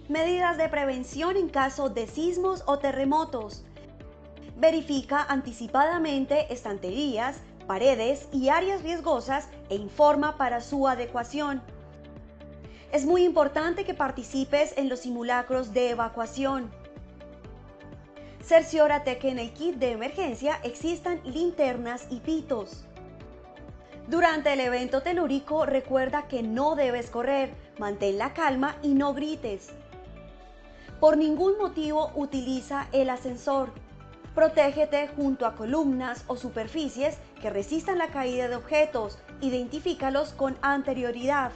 Medidas de prevención en caso de sismos o terremotos. Verifica anticipadamente estanterías, paredes y áreas riesgosas e informa para su adecuación. Es muy importante que participes en los simulacros de evacuación. Cerciórate que en el kit de emergencia existan linternas y pitos. Durante el evento telúrico, recuerda que no debes correr, mantén la calma y no grites. Por ningún motivo utiliza el ascensor. Protégete junto a columnas o superficies que resistan la caída de objetos. Identifícalos con anterioridad.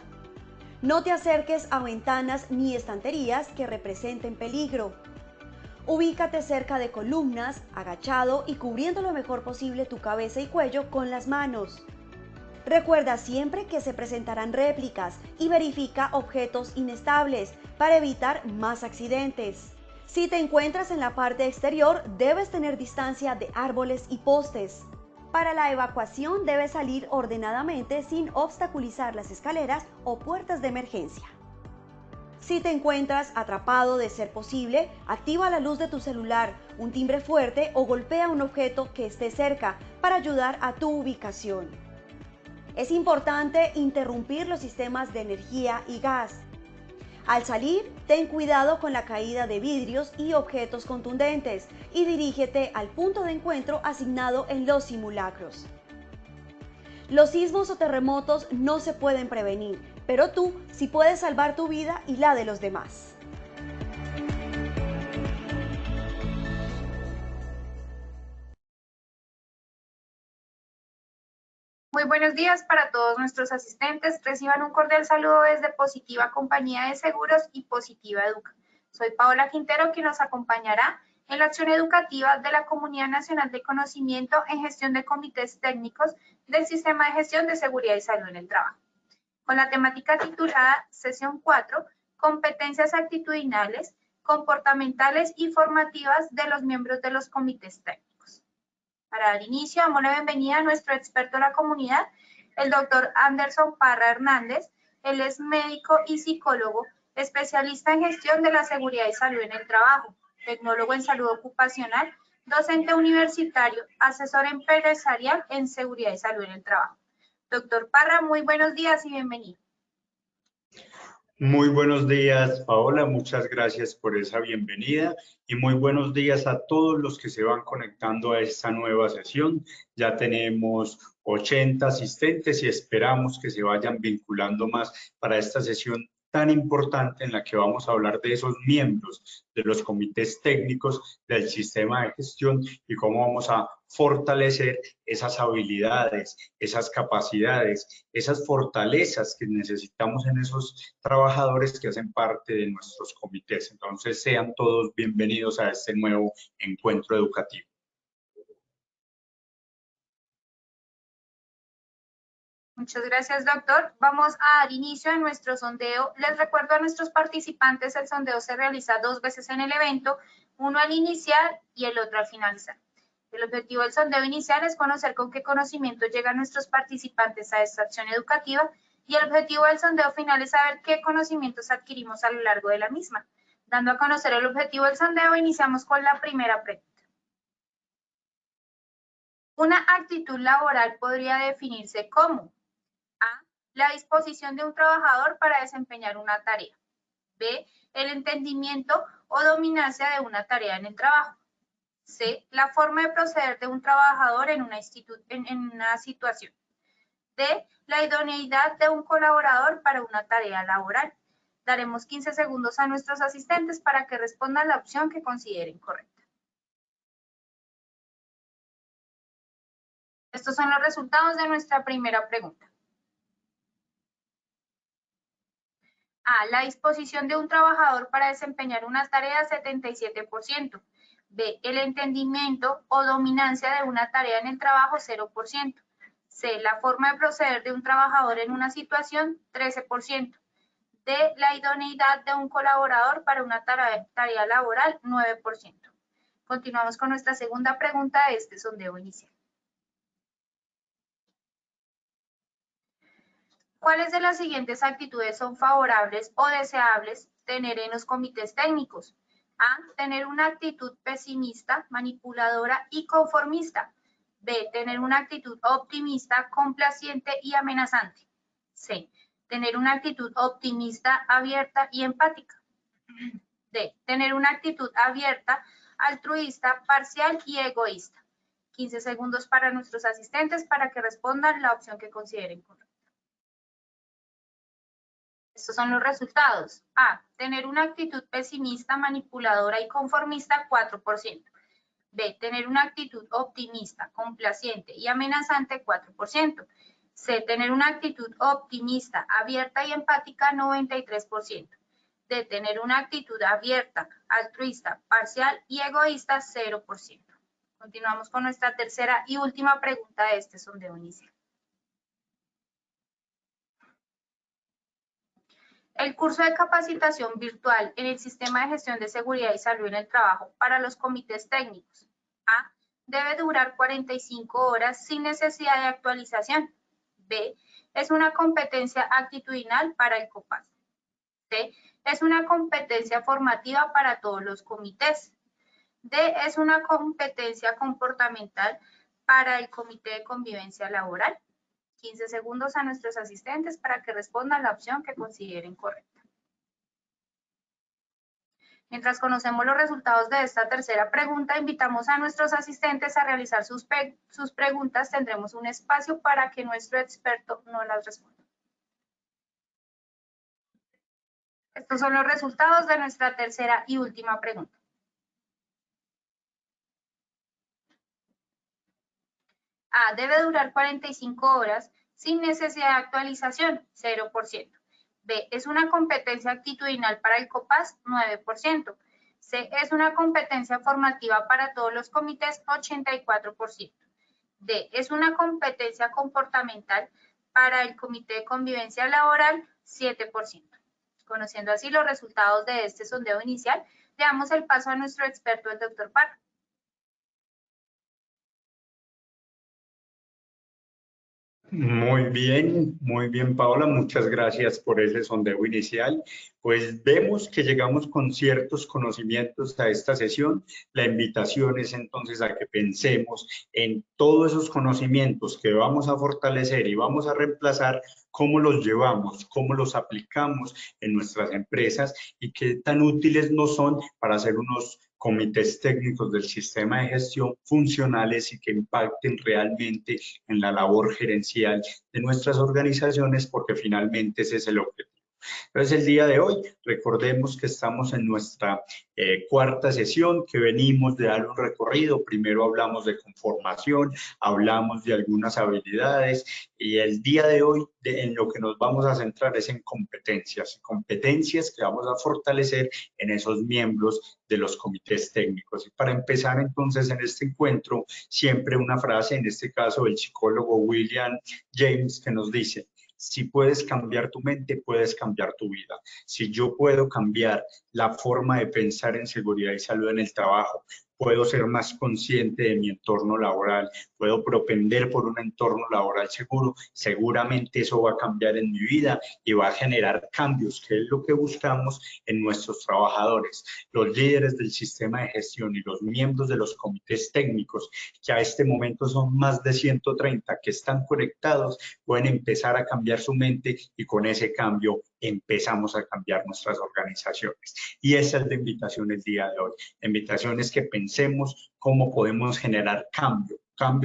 No te acerques a ventanas ni estanterías que representen peligro. Ubícate cerca de columnas, agachado y cubriendo lo mejor posible tu cabeza y cuello con las manos. Recuerda siempre que se presentarán réplicas y verifica objetos inestables para evitar más accidentes. Si te encuentras en la parte exterior, debes tener distancia de árboles y postes. Para la evacuación debes salir ordenadamente sin obstaculizar las escaleras o puertas de emergencia. Si te encuentras atrapado, de ser posible, activa la luz de tu celular, un timbre fuerte o golpea un objeto que esté cerca para ayudar a tu ubicación. Es importante interrumpir los sistemas de energía y gas. Al salir, ten cuidado con la caída de vidrios y objetos contundentes y dirígete al punto de encuentro asignado en los simulacros. Los sismos o terremotos no se pueden prevenir, pero tú sí puedes salvar tu vida y la de los demás. Muy buenos días para todos nuestros asistentes. Reciban un cordial saludo desde Positiva Compañía de Seguros y Positiva Educa. Soy Paola Quintero, quien nos acompañará en la acción educativa de la Comunidad Nacional de Conocimiento en Gestión de Comités Técnicos del Sistema de Gestión de Seguridad y Salud en el Trabajo, con la temática titulada Sesión 4, Competencias actitudinales, comportamentales y formativas de los miembros de los comités técnicos. Para dar inicio, damos la bienvenida a nuestro experto de la comunidad, el doctor Anderson Parra Hernández. Él es médico y psicólogo, especialista en gestión de la seguridad y salud en el trabajo, tecnólogo en salud ocupacional, docente universitario, asesor empresarial en seguridad y salud en el trabajo. Doctor Parra, muy buenos días y bienvenido. Muy buenos días, Paola. Muchas gracias por esa bienvenida y muy buenos días a todos los que se van conectando a esta nueva sesión. Ya tenemos 80 asistentes y esperamos que se vayan vinculando más para esta sesión tan importante en la que vamos a hablar de esos miembros de los comités técnicos del sistema de gestión y cómo vamos a fortalecer esas habilidades, esas capacidades, esas fortalezas que necesitamos en esos trabajadores que hacen parte de nuestros comités. Entonces, sean todos bienvenidos a este nuevo encuentro educativo. Muchas gracias, doctor. Vamos a dar inicio a nuestro sondeo. Les recuerdo a nuestros participantes, el sondeo se realiza 2 veces en el evento, uno al iniciar y el otro al finalizar. El objetivo del sondeo inicial es conocer con qué conocimiento llegan nuestros participantes a esta acción educativa y el objetivo del sondeo final es saber qué conocimientos adquirimos a lo largo de la misma. Dando a conocer el objetivo del sondeo, iniciamos con la primera pregunta. Una actitud laboral podría definirse como A, la disposición de un trabajador para desempeñar una tarea. B, el entendimiento o dominancia de una tarea en el trabajo. C, la forma de proceder de un trabajador en una situación. D, la idoneidad de un colaborador para una tarea laboral. Daremos 15 segundos a nuestros asistentes para que respondan la opción que consideren correcta. Estos son los resultados de nuestra primera pregunta. A, la disposición de un trabajador para desempeñar una tarea, 77%. B, el entendimiento o dominancia de una tarea en el trabajo, 0%. C, la forma de proceder de un trabajador en una situación, 13%. D, la idoneidad de un colaborador para una tarea laboral, 9%. Continuamos con nuestra segunda pregunta de este sondeo inicial. ¿Cuáles de las siguientes actitudes son favorables o deseables tener en los comités técnicos? A, tener una actitud pesimista, manipuladora y conformista. B, tener una actitud optimista, complaciente y amenazante. C, tener una actitud optimista, abierta y empática. D, tener una actitud abierta, altruista, parcial y egoísta. 15 segundos para nuestros asistentes para que respondan la opción que consideren correcta. Estos son los resultados. A, tener una actitud pesimista, manipuladora y conformista, 4%. B, tener una actitud optimista, complaciente y amenazante, 4%. C, tener una actitud optimista, abierta y empática, 93%. D, tener una actitud abierta, altruista, parcial y egoísta, 0%. Continuamos con nuestra tercera y última pregunta de este sondeo inicial. El curso de capacitación virtual en el Sistema de Gestión de Seguridad y Salud en el Trabajo para los comités técnicos. A, debe durar 45 horas sin necesidad de actualización. B, es una competencia actitudinal para el COPAS. C, es una competencia formativa para todos los comités. D, es una competencia comportamental para el Comité de Convivencia Laboral. 15 segundos a nuestros asistentes para que respondan la opción que consideren correcta. Mientras conocemos los resultados de esta tercera pregunta, invitamos a nuestros asistentes a realizar sus preguntas. Tendremos un espacio para que nuestro experto nos las responda. Estos son los resultados de nuestra tercera y última pregunta. A, debe durar 45 horas sin necesidad de actualización, 0%. B, es una competencia actitudinal para el COPAS, 9%. C, es una competencia formativa para todos los comités, 84%. D, es una competencia comportamental para el Comité de Convivencia Laboral, 7%. Conociendo así los resultados de este sondeo inicial, le damos el paso a nuestro experto, el Dr. Parra. Muy bien, Paola, muchas gracias por ese sondeo inicial. Pues vemos que llegamos con ciertos conocimientos a esta sesión. La invitación es entonces a que pensemos en todos esos conocimientos que vamos a fortalecer y vamos a reemplazar, cómo los llevamos, cómo los aplicamos en nuestras empresas y qué tan útiles nos son para hacer unos comités técnicos del sistema de gestión funcionales y que impacten realmente en la labor gerencial de nuestras organizaciones, porque finalmente ese es el objetivo. Entonces, el día de hoy, recordemos que estamos en nuestra cuarta sesión, que venimos de dar un recorrido. Primero hablamos de conformación, hablamos de algunas habilidades y el día de hoy en lo que nos vamos a centrar es en competencias que vamos a fortalecer en esos miembros de los comités técnicos. Y para empezar entonces en este encuentro, siempre una frase, en este caso del psicólogo William James, que nos dice: si puedes cambiar tu mente, puedes cambiar tu vida. Si yo puedo cambiar la forma de pensar en seguridad y salud en el trabajo, puedo ser más consciente de mi entorno laboral, puedo propender por un entorno laboral seguro, seguramente eso va a cambiar en mi vida y va a generar cambios, que es lo que buscamos en nuestros trabajadores. Los líderes del sistema de gestión y los miembros de los comités técnicos, que a este momento son más de 130 que están conectados, pueden empezar a cambiar su mente y con ese cambio empezamos a cambiar nuestras organizaciones. Y esa es la invitación el día de hoy. La invitación es que pensemos cómo podemos generar cambio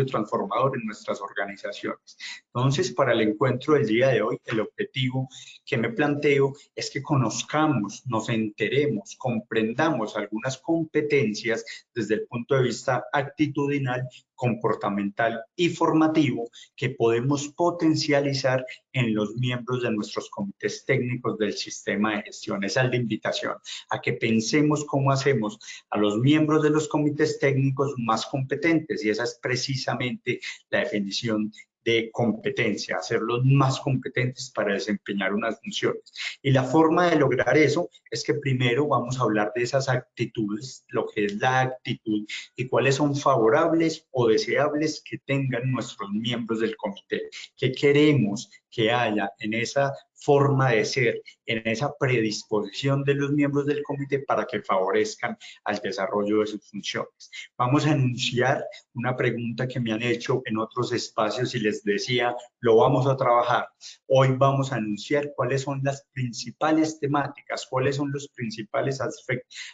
transformador en nuestras organizaciones. Entonces, para el encuentro del día de hoy, el objetivo que me planteo es que conozcamos, nos enteremos, comprendamos algunas competencias desde el punto de vista actitudinal, comportamental y formativo que podemos potencializar en los miembros de nuestros comités técnicos del sistema de gestión. Esa es la invitación, a que pensemos cómo hacemos a los miembros de los comités técnicos más competentes, y esa es precisamente la definición de competencia, hacerlos más competentes para desempeñar unas funciones. Y la forma de lograr eso es que primero vamos a hablar de esas actitudes, lo que es la actitud y cuáles son favorables o deseables que tengan nuestros miembros del comité. ¿Qué queremos que haya en esa forma de ser, en esa predisposición de los miembros del comité para que favorezcan al desarrollo de sus funciones. Vamos a enunciar una pregunta que me han hecho en otros espacios y les decía, lo vamos a trabajar. Hoy vamos a enunciar cuáles son las principales temáticas, cuáles son los principales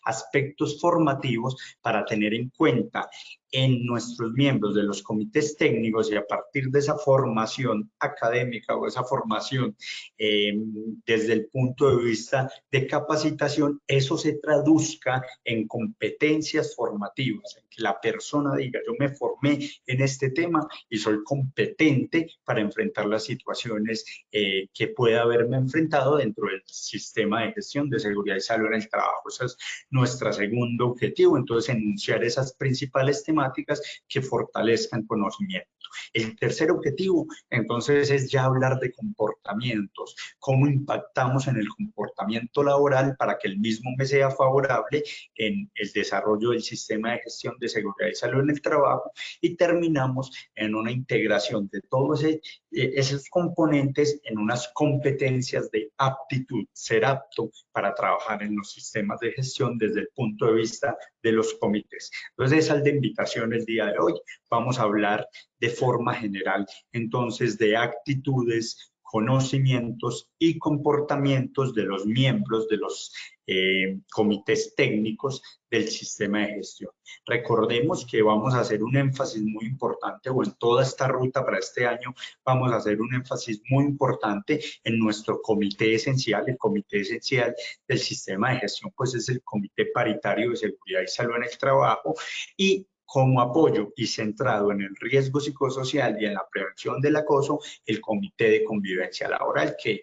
aspectos formativos para tener en cuenta en nuestros miembros de los comités técnicos, y a partir de esa formación académica o esa formación desde el punto de vista de capacitación, eso se traduzca en competencias formativas, en que la persona diga, yo me formé en este tema y soy competente para enfrentar las situaciones que pueda haberme enfrentado dentro del sistema de gestión de seguridad y salud en el trabajo. Ese es nuestro segundo objetivo, entonces enunciar esas principales temáticas que fortalezcan conocimiento. El tercer objetivo, entonces, es ya hablar de comportamientos, cómo impactamos en el comportamiento laboral para que el mismo me sea favorable en el desarrollo del sistema de gestión de seguridad y salud en el trabajo, y terminamos en una integración de todos esos componentes en unas competencias de aptitud, ser apto para trabajar en los sistemas de gestión desde el punto de vista de los comités. Entonces, esa es la invitación el día de hoy. Vamos a hablar de forma general, entonces, de actitudes, conocimientos y comportamientos de los miembros de los comités técnicos del sistema de gestión. Recordemos que vamos a hacer un énfasis muy importante, o en toda esta ruta para este año vamos a hacer un énfasis muy importante en nuestro comité esencial. El comité esencial del sistema de gestión pues es el Comité Paritario de Seguridad y Salud en el Trabajo, y como apoyo y centrado en el riesgo psicosocial y en la prevención del acoso, el Comité de Convivencia Laboral, que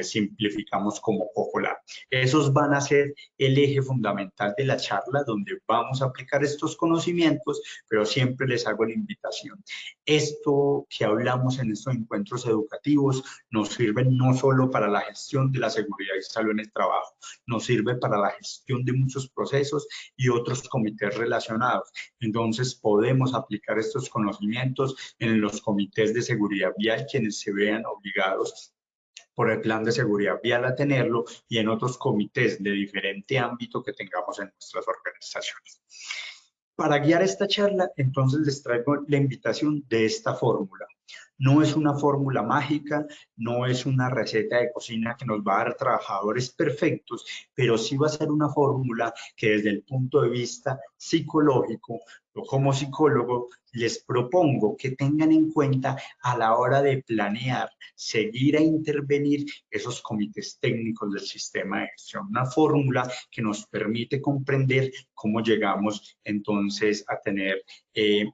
simplificamos como COCOLAB. Esos van a ser el eje fundamental de la charla, donde vamos a aplicar estos conocimientos, pero siempre les hago la invitación. Esto que hablamos en estos encuentros educativos nos sirve no solo para la gestión de la seguridad y salud en el trabajo, nos sirve para la gestión de muchos procesos y otros comités relacionados. Entonces podemos aplicar estos conocimientos en los comités de seguridad vial, quienes se vean obligados por el plan de seguridad vial a tenerlo, y en otros comités de diferente ámbito que tengamos en nuestras organizaciones. Para guiar esta charla, entonces les traigo la invitación de esta fórmula. No es una fórmula mágica, no es una receta de cocina que nos va a dar trabajadores perfectos, pero sí va a ser una fórmula que desde el punto de vista psicológico, yo como psicólogo les propongo que tengan en cuenta a la hora de planear, seguir a intervenir esos comités técnicos del sistema de gestión. Una fórmula que nos permite comprender cómo llegamos entonces a tener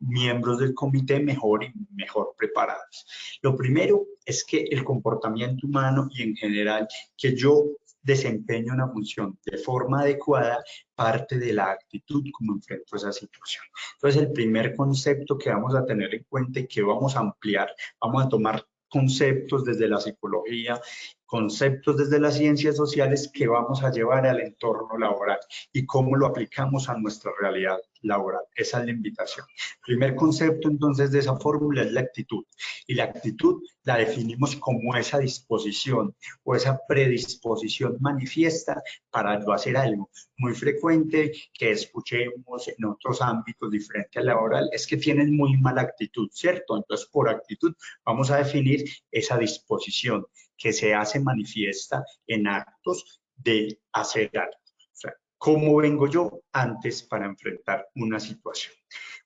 miembros del comité mejor y mejor preparados. Lo primero es que el comportamiento humano y en general que yo desempeño una función de forma adecuada parte de la actitud como enfrento esa situación. Entonces, el primer concepto que vamos a tener en cuenta y que vamos a ampliar, vamos a tomar conceptos desde la psicología, conceptos desde las ciencias sociales que vamos a llevar al entorno laboral y cómo lo aplicamos a nuestra realidad laboral. Esa es la invitación. Primer concepto entonces de esa fórmula es la actitud, y la actitud la definimos como esa disposición o esa predisposición manifiesta para no hacer algo. Muy frecuente que escuchemos en otros ámbitos diferentes al laboral es que tienen muy mala actitud, ¿cierto? Entonces, por actitud vamos a definir esa disposición que se hace manifiesta en actos de hacer algo. O sea, ¿cómo vengo yo antes para enfrentar una situación?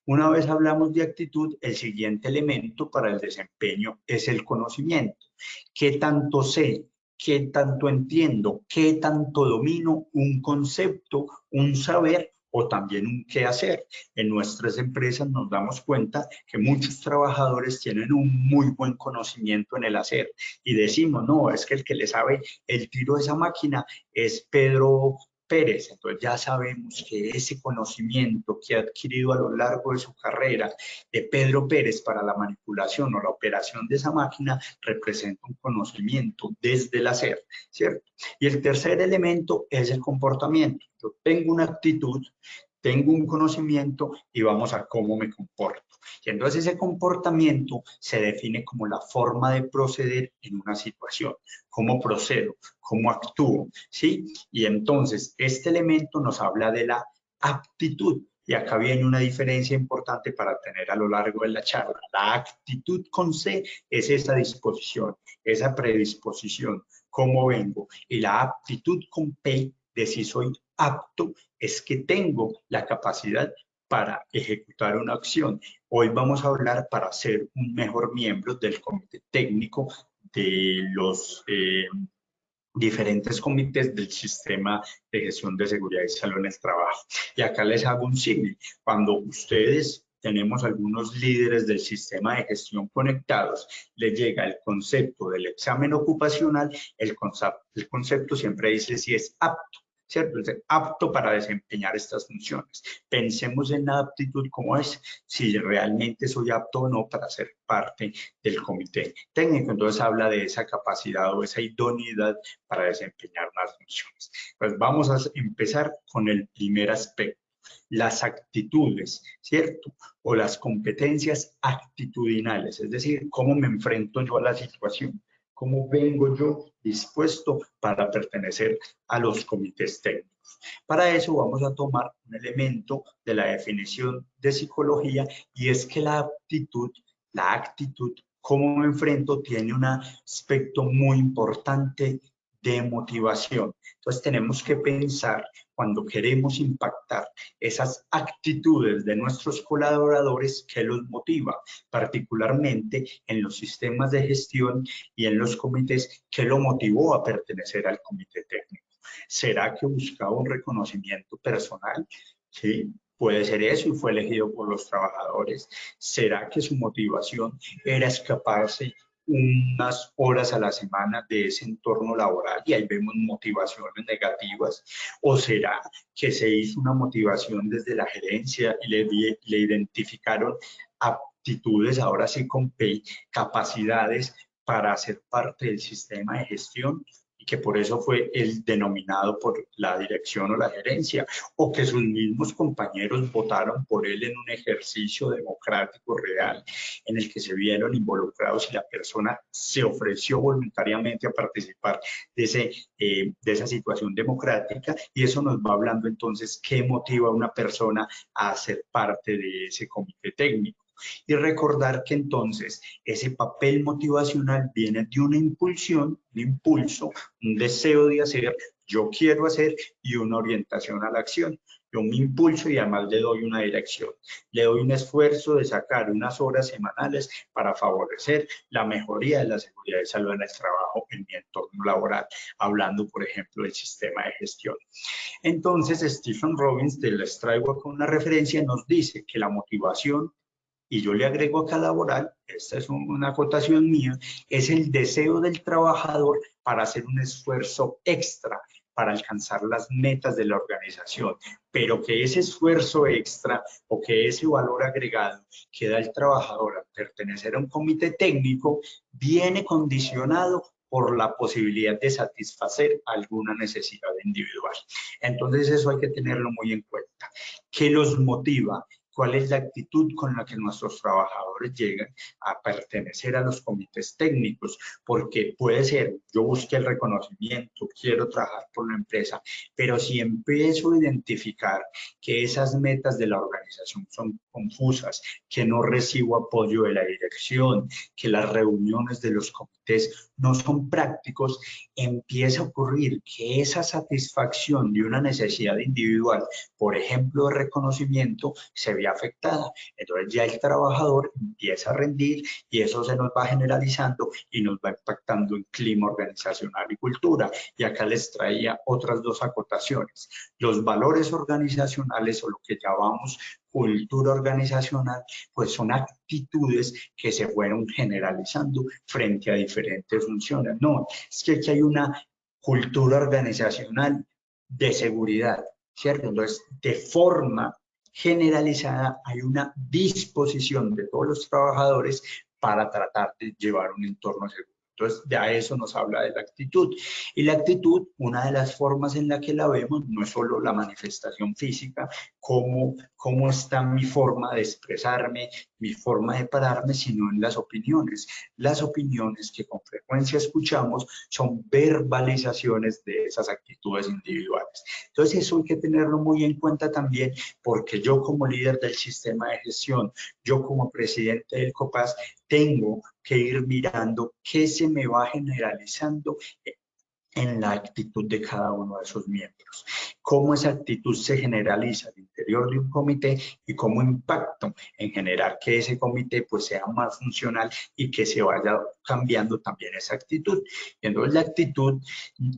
Una vez hablamos de actitud, el siguiente elemento para el desempeño es el conocimiento. ¿Qué tanto sé? ¿Qué tanto entiendo? ¿Qué tanto domino un concepto, un saber o también un qué hacer? En nuestras empresas nos damos cuenta que muchos trabajadores tienen un muy buen conocimiento en el hacer y decimos, no, es que el que le sabe el tiro de esa máquina es Pedro Pérez. Entonces ya sabemos que ese conocimiento que ha adquirido a lo largo de su carrera de Pedro Pérez para la manipulación o la operación de esa máquina representa un conocimiento desde el hacer, ¿cierto? Y el tercer elemento es el comportamiento. Yo tengo una actitud, tengo un conocimiento y vamos a cómo me comporto. Y entonces ese comportamiento se define como la forma de proceder en una situación, cómo procedo, cómo actúo, ¿sí? Y entonces este elemento nos habla de la aptitud. Y acá viene una diferencia importante para tener a lo largo de la charla. La actitud con C es esa disposición, esa predisposición, cómo vengo. Y la aptitud con P de si soy apto es que tengo la capacidad para ejecutar una acción. Hoy vamos a hablar para ser un mejor miembro del comité técnico de los diferentes comités del sistema de gestión de seguridad y salud en el trabajo. Y acá les hago un símil. Cuando ustedes tenemos algunos líderes del sistema de gestión conectados, les llega el concepto del examen ocupacional, el concepto siempre dice si es apto, ¿cierto? Es apto para desempeñar estas funciones. Pensemos en la aptitud como es, si realmente soy apto o no para ser parte del comité técnico. Entonces habla de esa capacidad o esa idoneidad para desempeñar unas funciones. Pues vamos a empezar con el primer aspecto. Las actitudes, ¿cierto? O las competencias actitudinales, es decir, cómo me enfrento yo a la situación, cómo vengo yo dispuesto para pertenecer a los comités técnicos. Para eso vamos a tomar un elemento de la definición de psicología y es que la actitud, cómo me enfrento, tiene un aspecto muy importante de motivación. Entonces tenemos que pensar cuando queremos impactar esas actitudes de nuestros colaboradores, ¿qué los motiva? Particularmente en los sistemas de gestión y en los comités, ¿qué lo motivó a pertenecer al comité técnico? ¿Será que buscaba un reconocimiento personal? Sí, puede ser eso y fue elegido por los trabajadores. ¿Será que su motivación era escaparse unas horas a la semana de ese entorno laboral y ahí vemos motivaciones negativas? ¿O será que se hizo una motivación desde la gerencia y le identificaron aptitudes, ahora sí con P, capacidades para ser parte del sistema de gestión? Y que por eso fue el denominado por la dirección o la gerencia, o que sus mismos compañeros votaron por él en un ejercicio democrático real en el que se vieron involucrados y la persona se ofreció voluntariamente a participar de esa situación democrática, y eso nos va hablando entonces qué motiva a una persona a ser parte de ese comité técnico. Y recordar que entonces ese papel motivacional viene de una impulsión, un impulso, un deseo de hacer, yo quiero hacer, y una orientación a la acción. Yo me impulso y además le doy una dirección. Le doy un esfuerzo de sacar unas horas semanales para favorecer la mejoría de la seguridad y salud en el trabajo en mi entorno laboral, hablando, por ejemplo, del sistema de gestión. Entonces, Stephen Robbins, les traigo acá una referencia, nos dice que la motivación, y yo le agrego acá laboral, esta es una acotación mía, es el deseo del trabajador para hacer un esfuerzo extra para alcanzar las metas de la organización, pero que ese esfuerzo extra o que ese valor agregado que da el trabajador al pertenecer a un comité técnico viene condicionado por la posibilidad de satisfacer alguna necesidad individual. Entonces eso hay que tenerlo muy en cuenta. ¿Qué los motiva? ¿Cuál es la actitud con la que nuestros trabajadores llegan a pertenecer a los comités técnicos? Porque puede ser, yo busqué el reconocimiento, quiero trabajar por la empresa, pero si empiezo a identificar que esas metas de la organización son confusas, que no recibo apoyo de la dirección, que las reuniones de los comités no son prácticos, empieza a ocurrir que esa satisfacción de una necesidad individual, por ejemplo, de reconocimiento, se ve afectada. Entonces ya el trabajador empieza a rendir y eso se nos va generalizando y nos va impactando en clima organizacional y cultura. Y acá les traía otras dos acotaciones. Los valores organizacionales o lo que llamamos cultura organizacional, pues son actitudes que se fueron generalizando frente a diferentes funciones. No, es que aquí hay una cultura organizacional de seguridad, ¿cierto? Entonces, de forma generalizada hay una disposición de todos los trabajadores para tratar de llevar un entorno seguro. Entonces, de eso nos habla de la actitud. Y la actitud, una de las formas en la que la vemos, no es solo la manifestación física, cómo está mi forma de expresarme, mi forma de pararme, sino en las opiniones. Las opiniones que con frecuencia escuchamos son verbalizaciones de esas actitudes individuales. Entonces, eso hay que tenerlo muy en cuenta también, porque yo como líder del sistema de gestión, yo como presidente del COPAS, tengo que ir mirando qué se me va generalizando en la actitud de cada uno de sus miembros. Cómo esa actitud se generaliza al interior de un comité y cómo impacta en generar que ese comité pues sea más funcional y que se vaya cambiando también esa actitud. Entonces la actitud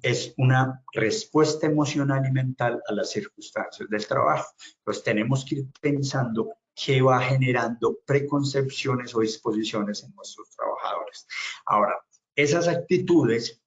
es una respuesta emocional y mental a las circunstancias del trabajo. Entonces tenemos que ir pensando qué va generando preconcepciones o disposiciones en nuestros trabajadores. Ahora, esas actitudes,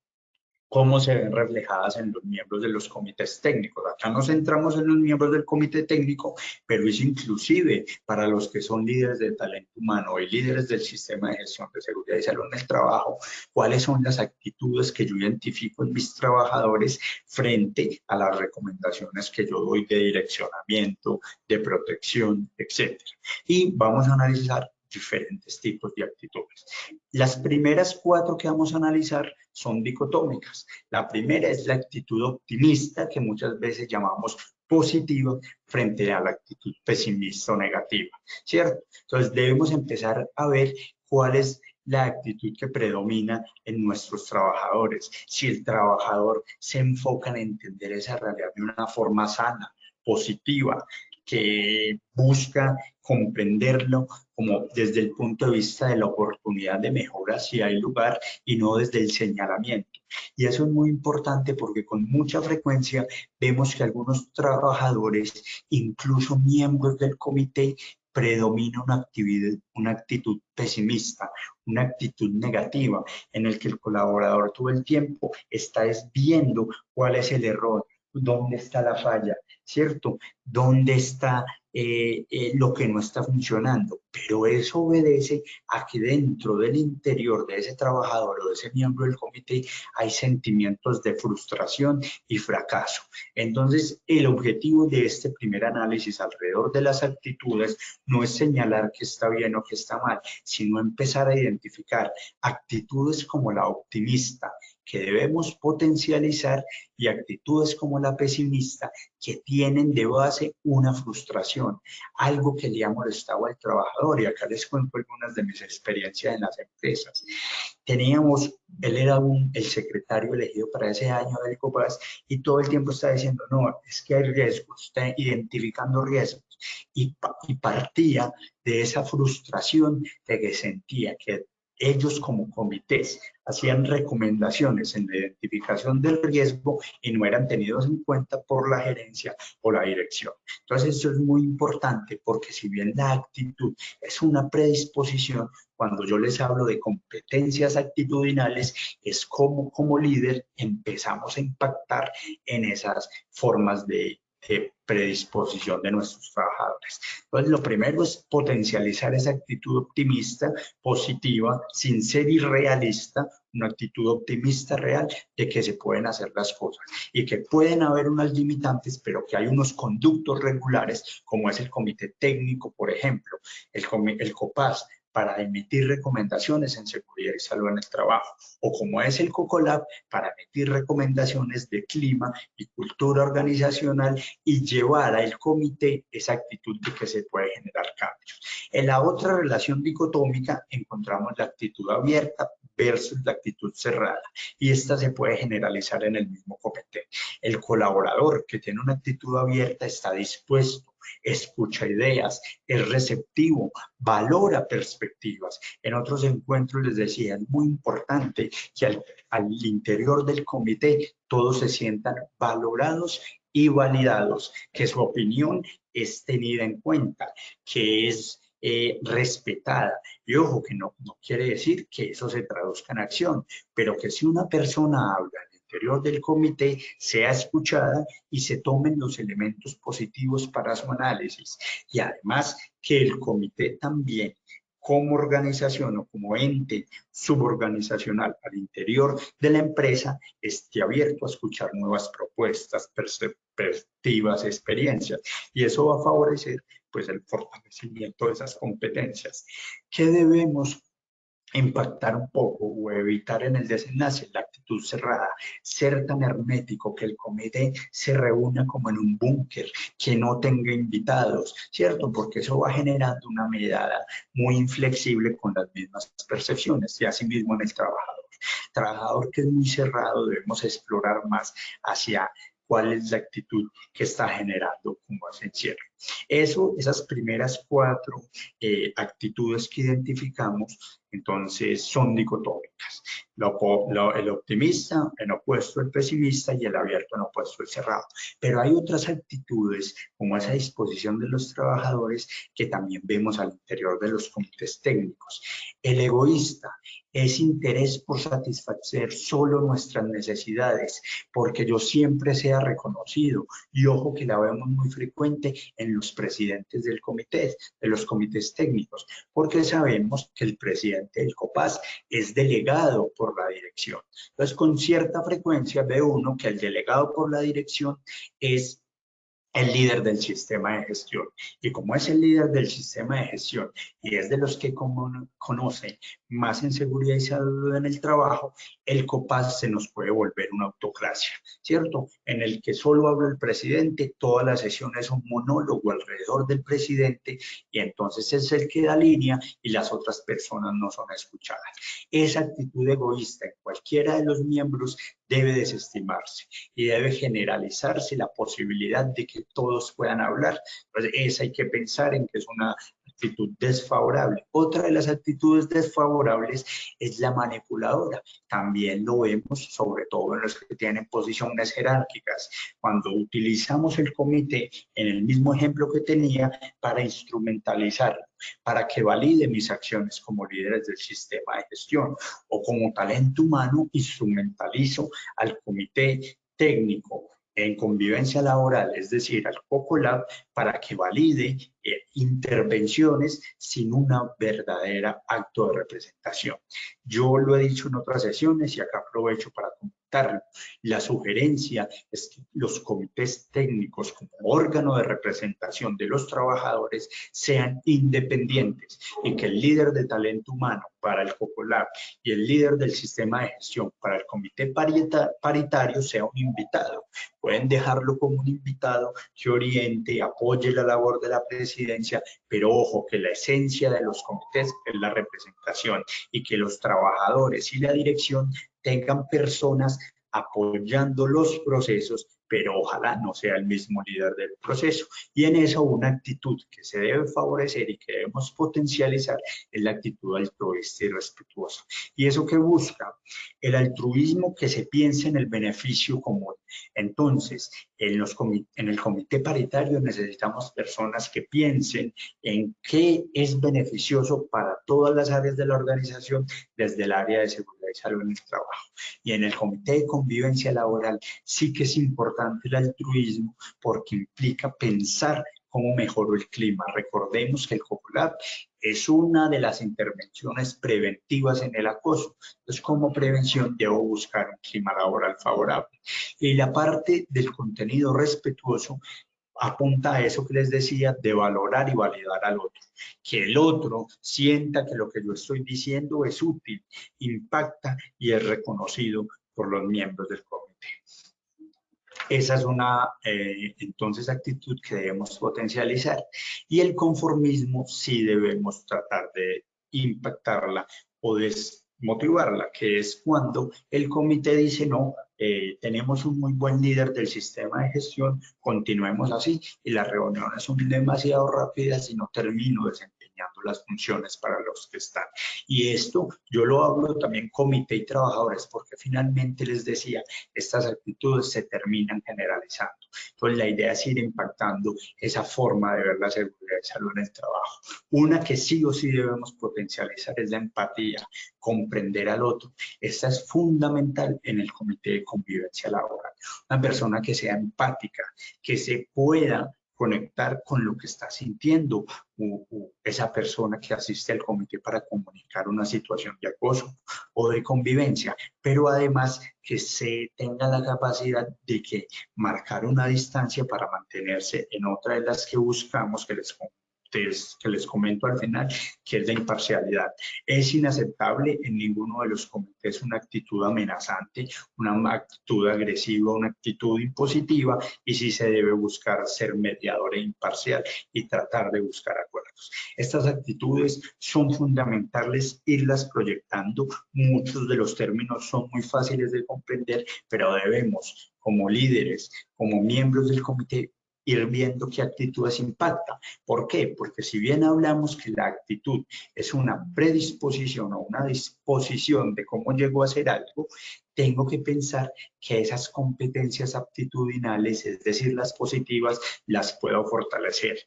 cómo se ven reflejadas en los miembros de los comités técnicos. Acá nos centramos en los miembros del comité técnico, pero es inclusive para los que son líderes de talento humano y líderes del sistema de gestión de seguridad y salud en el trabajo, cuáles son las actitudes que yo identifico en mis trabajadores frente a las recomendaciones que yo doy de direccionamiento, de protección, etc. Y vamos a analizar diferentes tipos de actitudes. Las primeras 4 que vamos a analizar son dicotómicas. La primera es la actitud optimista, que muchas veces llamamos positiva, frente a la actitud pesimista o negativa, ¿cierto? Entonces debemos empezar a ver cuál es la actitud que predomina en nuestros trabajadores. Si el trabajador se enfoca en entender esa realidad de una forma sana, positiva, que busca comprenderlo como desde el punto de vista de la oportunidad de mejora si hay lugar y no desde el señalamiento. Y eso es muy importante porque con mucha frecuencia vemos que algunos trabajadores, incluso miembros del comité, predomina una actitud pesimista, una actitud negativa, en el que el colaborador todo el tiempo está viendo cuál es el error, dónde está la falla, ¿cierto? ¿Dónde está lo que no está funcionando? Pero eso obedece a que dentro del interior de ese trabajador o de ese miembro del comité hay sentimientos de frustración y fracaso. Entonces, el objetivo de este primer análisis alrededor de las actitudes no es señalar que está bien o que está mal, sino empezar a identificar actitudes como la optimista, que debemos potencializar, y actitudes como la pesimista, que tienen de base una frustración, algo que le ha molestado al trabajador. Y acá les cuento algunas de mis experiencias en las empresas. Él era el secretario elegido para ese año del COPAS y todo el tiempo está diciendo, no, es que hay riesgos, está identificando riesgos. Y partía de esa frustración de que sentía que ellos como comités hacían recomendaciones en la identificación del riesgo y no eran tenidos en cuenta por la gerencia o la dirección. Entonces, eso es muy importante porque si bien la actitud es una predisposición, cuando yo les hablo de competencias actitudinales, es como líder empezamos a impactar en esas formas de predisposición de nuestros trabajadores. Entonces, lo primero es potencializar esa actitud optimista, positiva, sin ser irrealista, una actitud optimista real de que se pueden hacer las cosas y que pueden haber unas limitantes, pero que hay unos conductos regulares, como es el comité técnico, por ejemplo, el COPAS, para emitir recomendaciones en seguridad y salud en el trabajo, o como es el COCOLAB, para emitir recomendaciones de clima y cultura organizacional y llevar al comité esa actitud de que se puede generar cambios. En la otra relación dicotómica encontramos la actitud abierta versus la actitud cerrada, y esta se puede generalizar en el mismo comité. El colaborador que tiene una actitud abierta está dispuesto, escucha ideas, es receptivo, valora perspectivas. En otros encuentros les decía, es muy importante que al interior del comité todos se sientan valorados y validados, que su opinión es tenida en cuenta, que es respetada. Y ojo, que no quiere decir que eso se traduzca en acción, pero que si una persona habla al interior del comité, sea escuchada y se tomen los elementos positivos para su análisis. Y además que el comité también como organización o como ente suborganizacional al interior de la empresa esté abierto a escuchar nuevas propuestas, perspectivas, experiencias, y eso va a favorecer pues el fortalecimiento de esas competencias. ¿Qué debemos impactar un poco o evitar en el desenlace? La actitud cerrada, ser tan hermético que el comité se reúna como en un búnker, que no tenga invitados, ¿cierto? Porque eso va generando una mirada muy inflexible con las mismas percepciones y asimismo en el trabajador. Trabajador que es muy cerrado, debemos explorar más hacia cuál es la actitud que está generando como ese encierro. Esas primeras 4 actitudes que identificamos, entonces son dicotómicas. El optimista en opuesto al pesimista y el abierto en opuesto al cerrado. Pero hay otras actitudes, como esa disposición de los trabajadores, que también vemos al interior de los comités técnicos. El egoísta es interés por satisfacer solo nuestras necesidades, porque yo siempre sea reconocido. Y ojo que la vemos muy frecuente en los presidentes del comité, de los comités técnicos, porque sabemos que el presidente del COPAS es delegado por la dirección. Entonces, con cierta frecuencia ve uno que el delegado por la dirección es el líder del sistema de gestión. Y como es el líder del sistema de gestión y es de los que conocen más en seguridad y salud en el trabajo, el COPAS se nos puede volver una autocracia, ¿cierto? En el que solo habla el presidente, toda la sesión es un monólogo alrededor del presidente y entonces es el que da línea y las otras personas no son escuchadas. Esa actitud egoísta en cualquiera de los miembros debe desestimarse y debe generalizarse la posibilidad de que todos puedan hablar. Entonces, esa hay que pensar en que es una actitud desfavorable. Otra de las actitudes desfavorables es la manipuladora. También lo vemos, sobre todo en los que tienen posiciones jerárquicas. Cuando utilizamos el comité, en el mismo ejemplo que tenía, para instrumentalizarlo, para que valide mis acciones como líderes del sistema de gestión o como talento humano, instrumentalizo al comité técnico en convivencia laboral, es decir, al COCOLAB, para que valide intervenciones sin una verdadera acto de representación. Yo lo he dicho en otras sesiones y acá aprovecho para comentarlo. La sugerencia es que los comités técnicos como órgano de representación de los trabajadores sean independientes y que el líder de talento humano para el COCOLAB y el líder del sistema de gestión para el comité paritario sea un invitado. Pueden dejarlo como un invitado que oriente, apoye la labor de la presidencia, pero ojo que la esencia de los comités es la representación y que los trabajadores y la dirección tengan personas apoyando los procesos, pero ojalá no sea el mismo líder del proceso. Y en eso una actitud que se debe favorecer y que debemos potencializar es la actitud altruista y respetuosa. ¿Y eso qué busca? El altruismo que se piense en el beneficio común. Entonces, en el comité paritario necesitamos personas que piensen en qué es beneficioso para todas las áreas de la organización desde el área de seguridad y salud en el trabajo. Y en el comité de convivencia laboral sí que es importante el altruismo porque implica pensar cómo mejoró el clima. Recordemos que el COCOLAB es una de las intervenciones preventivas en el acoso. Entonces, como prevención debo buscar un clima laboral favorable. Y la parte del contenido respetuoso apunta a eso que les decía de valorar y validar al otro. Que el otro sienta que lo que yo estoy diciendo es útil, impacta y es reconocido por los miembros del comité. Esa es una, entonces, actitud que debemos potencializar. Y el conformismo sí debemos tratar de impactarla o desmotivarla, que es cuando el comité dice no, tenemos un muy buen líder del sistema de gestión, continuemos así y las reuniones son demasiado rápidas y no termino desempeñando las funciones para los que están. Y esto yo lo hablo también comité y trabajadores porque finalmente les decía, estas actitudes se terminan generalizando. Entonces la idea es ir impactando esa forma de ver la seguridad y salud en el trabajo. Una que sí o sí debemos potencializar es la empatía, comprender al otro. Esta es fundamental en el comité de convivencia laboral. Una persona que sea empática, que se pueda conectar con lo que está sintiendo esa persona que asiste al comité para comunicar una situación de acoso o de convivencia, pero además que se tenga la capacidad de que marcar una distancia para mantenerse en otra de las que buscamos, que les comento al final, que es la imparcialidad. Es inaceptable en ninguno de los comités una actitud amenazante, una actitud agresiva, una actitud impositiva, y sí se debe buscar ser mediador e imparcial y tratar de buscar acuerdos. Estas actitudes son fundamentales irlas proyectando. Muchos de los términos son muy fáciles de comprender, pero debemos, como líderes, como miembros del comité, ir viendo qué actitudes impactan. ¿Por qué? Porque si bien hablamos que la actitud es una predisposición o una disposición de cómo llego a hacer algo, tengo que pensar que esas competencias aptitudinales, es decir, las positivas, las puedo fortalecer.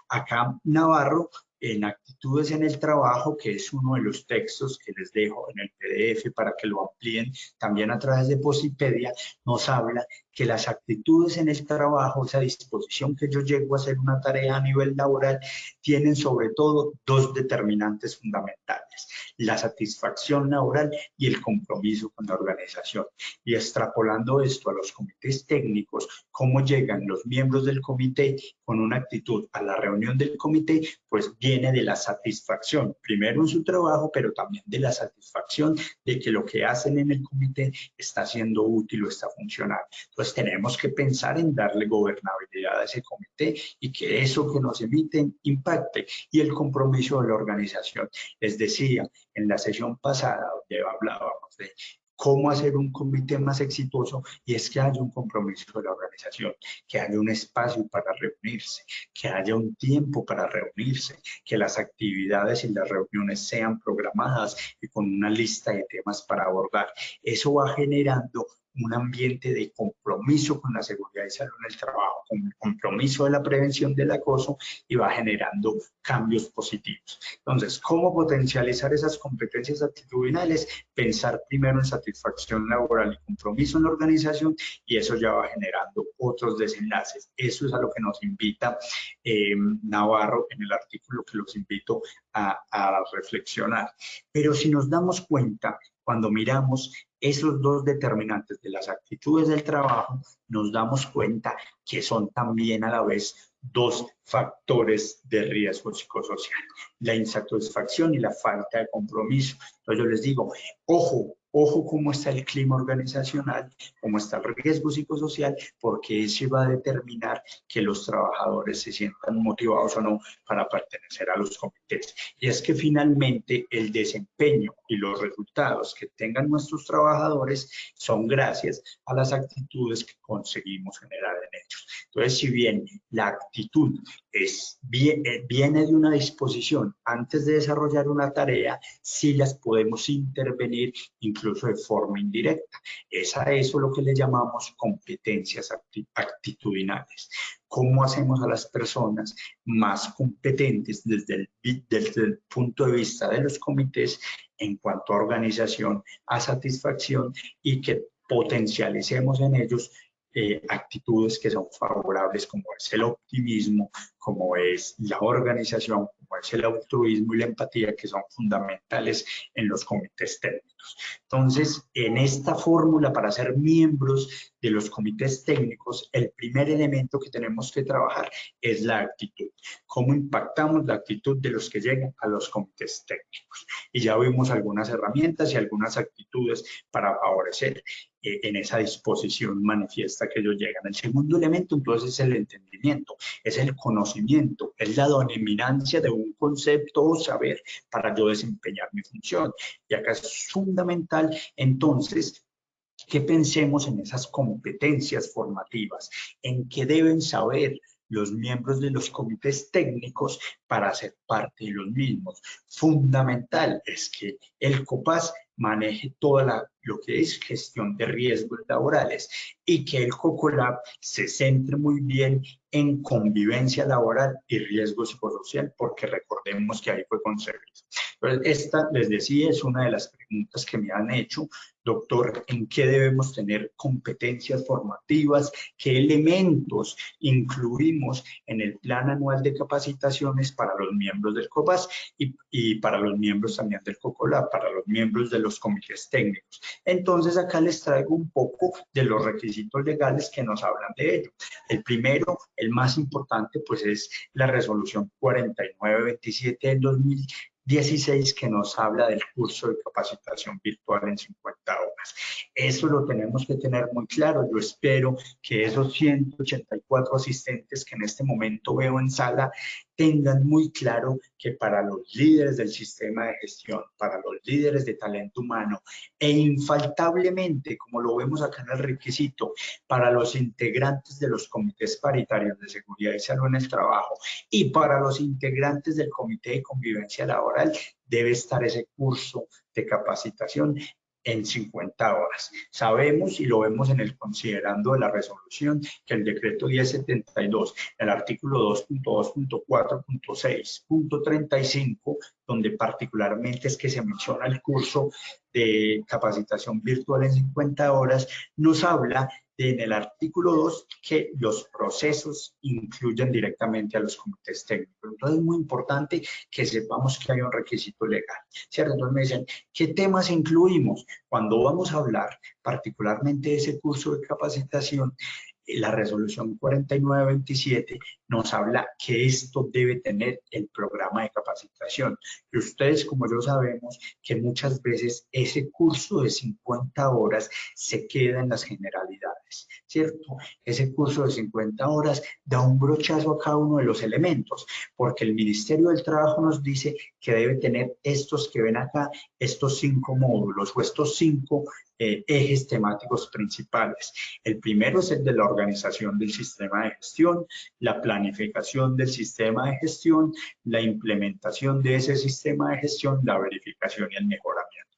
Acá Navarro, en Actitudes en el Trabajo, que es uno de los textos que les dejo en el PDF para que lo amplíen también a través de Posipedia, nos habla que las actitudes en el trabajo, esa disposición que yo llego a hacer una tarea a nivel laboral, tienen sobre todo dos determinantes fundamentales: la satisfacción laboral y el compromiso con la organización. Y extrapolando esto a los comités técnicos, cómo llegan los miembros del comité con una actitud a la reunión del comité, pues viene de la satisfacción, primero en su trabajo, pero también de la satisfacción de que lo que hacen en el comité está siendo útil o está funcionando. Entonces tenemos que pensar en darle gobernabilidad a ese comité y que eso que nos emiten impacte. Y el compromiso de la organización. Les decía en la sesión pasada, donde hablábamos de cómo hacer un comité más exitoso, y es que haya un compromiso de la organización, que haya un espacio para reunirse, que haya un tiempo para reunirse, que las actividades y las reuniones sean programadas y con una lista de temas para abordar. Eso va generando un ambiente de compromiso con la seguridad y salud en el trabajo, con el compromiso de la prevención del acoso, y va generando cambios positivos. Entonces, ¿cómo potencializar esas competencias actitudinales? Pensar primero en satisfacción laboral y compromiso en la organización, y eso ya va generando otros desenlaces. Eso es a lo que nos invita Navarro en el artículo, que los invito a reflexionar. Pero si nos damos cuenta, cuando miramos esos dos determinantes de las actitudes del trabajo, nos damos cuenta que son también a la vez dos factores de riesgo psicosocial: la insatisfacción y la falta de compromiso. Entonces yo les digo, ojo cómo está el clima organizacional, cómo está el riesgo psicosocial, porque eso va a determinar que los trabajadores se sientan motivados o no para pertenecer a los comités. Y es que finalmente el desempeño y los resultados que tengan nuestros trabajadores son gracias a las actitudes que conseguimos generar en ellos. Entonces, si bien la actitud viene de una disposición antes de desarrollar una tarea, sí las podemos intervenir incluso de forma indirecta. Es a eso lo que le llamamos competencias actitudinales. ¿Cómo hacemos a las personas más competentes desde el punto de vista de los comités en cuanto a organización, a satisfacción, y que potencialicemos en ellos actitudes que son favorables, como es el optimismo, como es la organización, como es el altruismo y la empatía, que son fundamentales en los comités técnicos? Entonces, en esta fórmula para ser miembros de los comités técnicos, el primer elemento que tenemos que trabajar es la actitud. ¿Cómo impactamos la actitud de los que llegan a los comités técnicos? Y ya vimos algunas herramientas y algunas actitudes para favorecer en esa disposición manifiesta que ellos llegan. El segundo elemento, entonces, es el entendimiento, es el conocimiento, es la dominancia de un concepto o saber para yo desempeñar mi función. Y acá es fundamental, entonces, que pensemos en esas competencias formativas, en qué deben saber los miembros de los comités técnicos para ser parte de los mismos. Fundamental es que el COPAS maneje toda la lo que es gestión de riesgos laborales y que el COCOLAB se centre muy bien en convivencia laboral y riesgo psicosocial, porque recordemos que ahí fue concebido. Entonces, esta, les decía, es una de las preguntas que me han hecho. Doctor, ¿en qué debemos tener competencias formativas? ¿Qué elementos incluimos en el plan anual de capacitaciones para los miembros del COPAS y para los miembros también del COCOLAB, para los miembros de los comités técnicos? Entonces, acá les traigo un poco de los requisitos legales que nos hablan de ello. El primero, el más importante, pues es la resolución 4927 del 2016 que nos habla del curso de capacitación virtual en 50 horas. Eso lo tenemos que tener muy claro. Yo espero que esos 184 asistentes que en este momento veo en sala tengan muy claro que para los líderes del sistema de gestión, para los líderes de talento humano e infaltablemente, como lo vemos acá en el requisito, para los integrantes de los comités paritarios de seguridad y salud en el trabajo y para los integrantes del comité de convivencia laboral, debe estar ese curso de capacitación en 50 horas. Sabemos y lo vemos en el considerando de la resolución que el decreto 1072, el artículo 2.2.4.6.35, donde particularmente es que se menciona el curso de capacitación virtual en 50 horas, nos habla en el artículo 2 que los procesos incluyen directamente a los comités técnicos. Entonces es muy importante que sepamos que hay un requisito legal, ¿cierto? Entonces me dicen, ¿qué temas incluimos? Cuando vamos a hablar particularmente de ese curso de capacitación, la resolución 4927 nos habla que esto debe tener el programa de capacitación. Y ustedes, como yo sabemos, que muchas veces ese curso de 50 horas se queda en las generalidades, ¿cierto? Ese curso de 50 horas da un brochazo a cada uno de los elementos, porque el Ministerio del Trabajo nos dice que debe tener estos que ven acá, estos 5 módulos o estos 5 ejes temáticos principales. El primero es el de la organización del sistema de gestión, la planificación del sistema de gestión, la implementación de ese sistema de gestión, la verificación y el mejoramiento.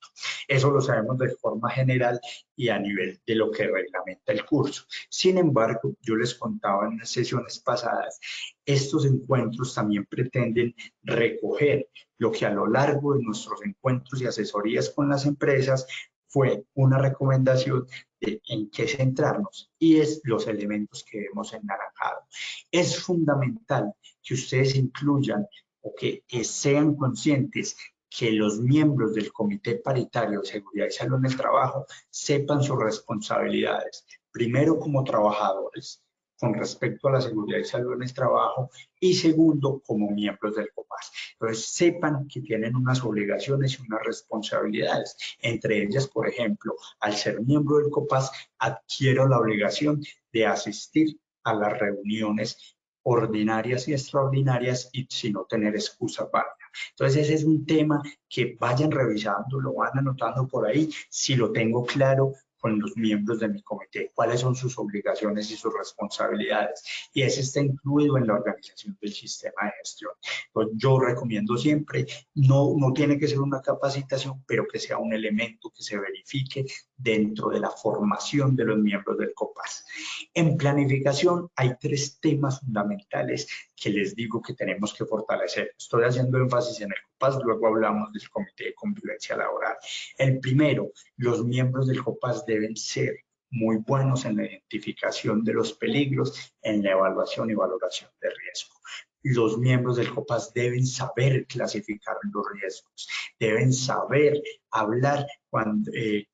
Eso lo sabemos de forma general y a nivel de lo que reglamenta el curso. Sin embargo, yo les contaba en las sesiones pasadas, estos encuentros también pretenden recoger lo que a lo largo de nuestros encuentros y asesorías con las empresas fue una recomendación de en qué centrarnos y es los elementos que hemos enaranjado. Es fundamental que ustedes incluyan o que sean conscientes que los miembros del Comité Paritario de Seguridad y Salud en el Trabajo sepan sus responsabilidades, primero como trabajadores con respecto a la seguridad y salud en el trabajo y segundo como miembros del COPAS. Entonces sepan que tienen unas obligaciones y unas responsabilidades, entre ellas, por ejemplo, al ser miembro del COPAS adquiero la obligación de asistir a las reuniones ordinarias y extraordinarias y si no tener excusa válida. Entonces ese es un tema que vayan revisando, lo van anotando por ahí, si lo tengo claro con los miembros de mi comité, cuáles son sus obligaciones y sus responsabilidades. Y ese está incluido en la organización del sistema de gestión. Entonces, yo recomiendo siempre, no tiene que ser una capacitación, pero que sea un elemento que se verifique dentro de la formación de los miembros del COPAS. En planificación hay 3 temas fundamentales que les digo que tenemos que fortalecer. Estoy haciendo énfasis en el COPAS, luego hablamos del Comité de Convivencia Laboral. El primero, los miembros del COPAS deben ser muy buenos en la identificación de los peligros, en la evaluación y valoración de riesgo. Los miembros del COPAS deben saber clasificar los riesgos, deben saber hablar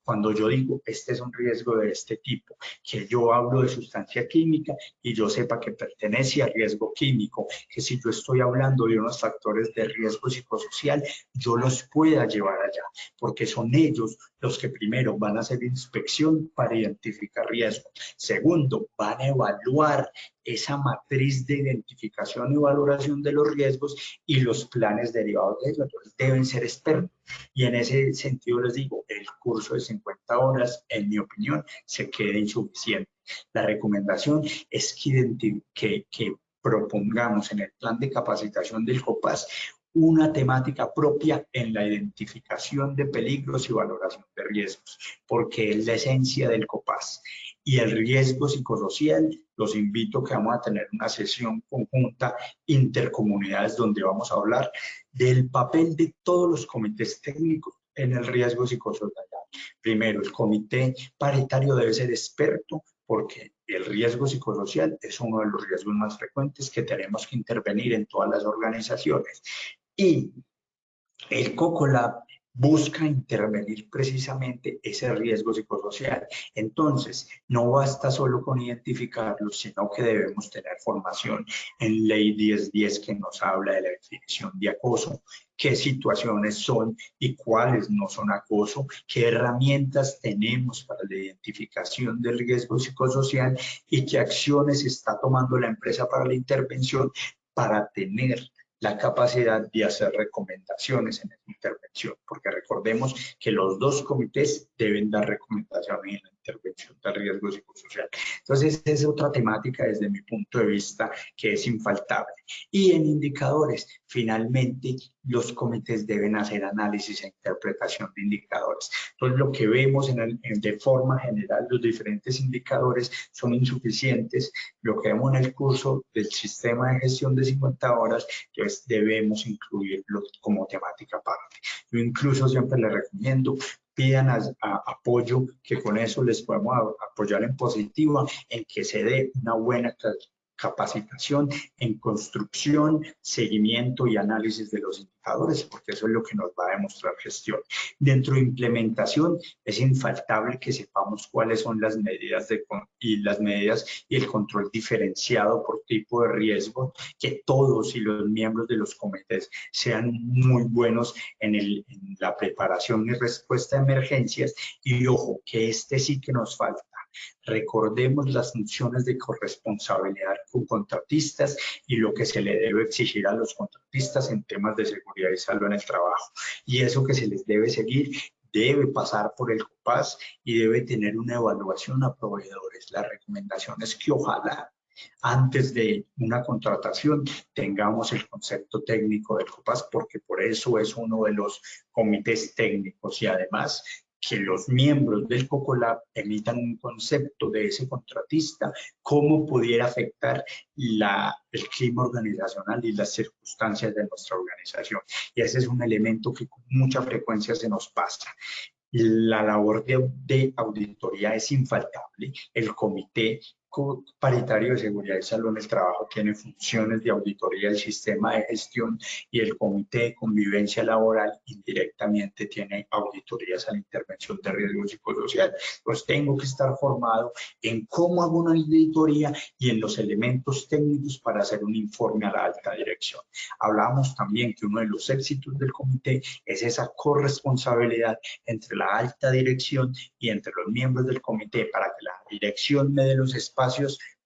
cuando yo digo este es un riesgo de este tipo, que yo hablo de sustancia química y yo sepa que pertenece a riesgo químico, que si yo estoy hablando de unos factores de riesgo psicosocial, yo los pueda llevar allá, porque son ellos los que primero van a hacer inspección para identificar riesgos. Segundo, van a evaluar esa matriz de identificación y valoración de los riesgos y los planes derivados de ellos. Entonces deben ser expertos. Y en ese sentido les digo, el curso de 50 horas, en mi opinión, se queda insuficiente. La recomendación es que propongamos en el plan de capacitación del COPAS una temática propia en la identificación de peligros y valoración de riesgos, porque es la esencia del COPAS. Y el riesgo psicosocial, los invito a que vamos a tener una sesión conjunta intercomunidades donde vamos a hablar del papel de todos los comités técnicos en el riesgo psicosocial. Primero, el comité paritario debe ser experto porque el riesgo psicosocial es uno de los riesgos más frecuentes que tenemos que intervenir en todas las organizaciones. Y el COCOLAB busca intervenir precisamente ese riesgo psicosocial. Entonces, no basta solo con identificarlo, sino que debemos tener formación en Ley 1010 que nos habla de la definición de acoso, qué situaciones son y cuáles no son acoso, qué herramientas tenemos para la identificación del riesgo psicosocial y qué acciones está tomando la empresa para la intervención para tener la capacidad de hacer recomendaciones en esa intervención, porque recordemos que los dos comités deben dar recomendaciones en la intervención del riesgo psicosocial. Entonces, esa es otra temática desde mi punto de vista que es infaltable. Y en indicadores, finalmente, los comités deben hacer análisis e interpretación de indicadores. Entonces, lo que vemos de forma general, los diferentes indicadores son insuficientes. Lo que vemos en el curso del sistema de gestión de 50 horas, entonces debemos incluirlo como temática aparte. Yo incluso siempre les recomiendo pidan apoyo, que con eso les podemos apoyar en positivo, en que se dé una buena capacitación en construcción, seguimiento y análisis de los indicadores, porque eso es lo que nos va a demostrar gestión. Dentro de implementación es infaltable que sepamos cuáles son las medidas y el control diferenciado por tipo de riesgo, que todos y los miembros de los comités sean muy buenos en la preparación y respuesta a emergencias, y ojo, que este sí que nos falta. Recordemos las funciones de corresponsabilidad con contratistas y lo que se le debe exigir a los contratistas en temas de seguridad y salud en el trabajo. Y eso que se les debe seguir debe pasar por el COPAS y debe tener una evaluación a proveedores. La recomendación es que ojalá antes de una contratación tengamos el concepto técnico del COPAS, porque por eso es uno de los comités técnicos, y además que los miembros del COCOLAB emitan un concepto de ese contratista, cómo pudiera afectar el clima organizacional y las circunstancias de nuestra organización. Y ese es un elemento que con mucha frecuencia se nos pasa. La labor de auditoría es infaltable. El comité paritario de seguridad y salud en el trabajo tiene funciones de auditoría del sistema de gestión, y el comité de convivencia laboral indirectamente tiene auditorías a la intervención de riesgo psicosocial. Pues tengo que estar formado en cómo hago una auditoría y en los elementos técnicos para hacer un informe a la alta dirección. Hablábamos también que uno de los éxitos del comité es esa corresponsabilidad entre la alta dirección y entre los miembros del comité, para que la dirección me dé los espacios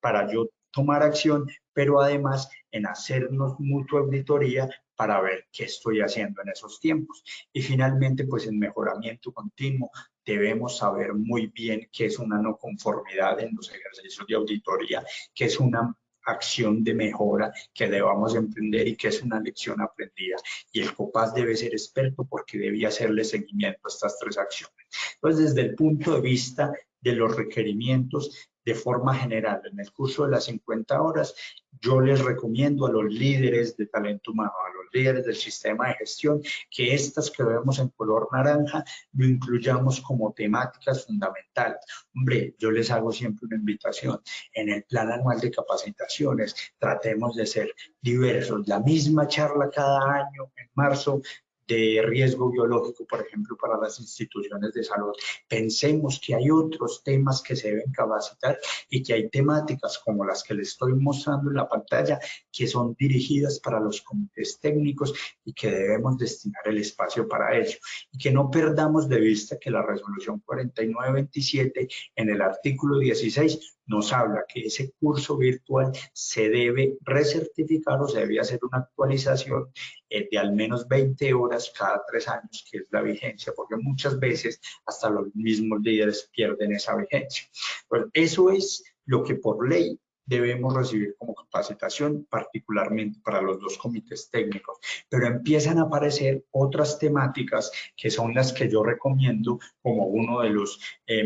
para yo tomar acción, pero además en hacernos mutua auditoría para ver qué estoy haciendo en esos tiempos. Y finalmente, pues en mejoramiento continuo, debemos saber muy bien qué es una no conformidad en los ejercicios de auditoría, qué es una acción de mejora que debamos emprender y que es una lección aprendida. Y el COPAS debe ser experto porque debía hacerle seguimiento a estas tres acciones. Entonces, desde el punto de vista de los requerimientos, de forma general, en el curso de las 50 horas, yo les recomiendo a los líderes de talento humano, a los líderes del sistema de gestión, que estas que vemos en color naranja lo incluyamos como temáticas fundamentales. Hombre, yo les hago siempre una invitación. En el plan anual de capacitaciones, tratemos de ser diversos. La misma charla cada año, en marzo, de riesgo biológico, por ejemplo, para las instituciones de salud. Pensemos que hay otros temas que se deben capacitar y que hay temáticas como las que les estoy mostrando en la pantalla que son dirigidas para los comités técnicos y que debemos destinar el espacio para ello. Y que no perdamos de vista que la resolución 4927 en el artículo 16 nos habla que ese curso virtual se debe recertificar o se debe hacer una actualización de al menos 20 horas cada 3 años, que es la vigencia, porque muchas veces hasta los mismos líderes pierden esa vigencia. Pues eso es lo que por ley debemos recibir como capacitación, particularmente para los dos comités técnicos. Pero empiezan a aparecer otras temáticas que son las que yo recomiendo como uno de los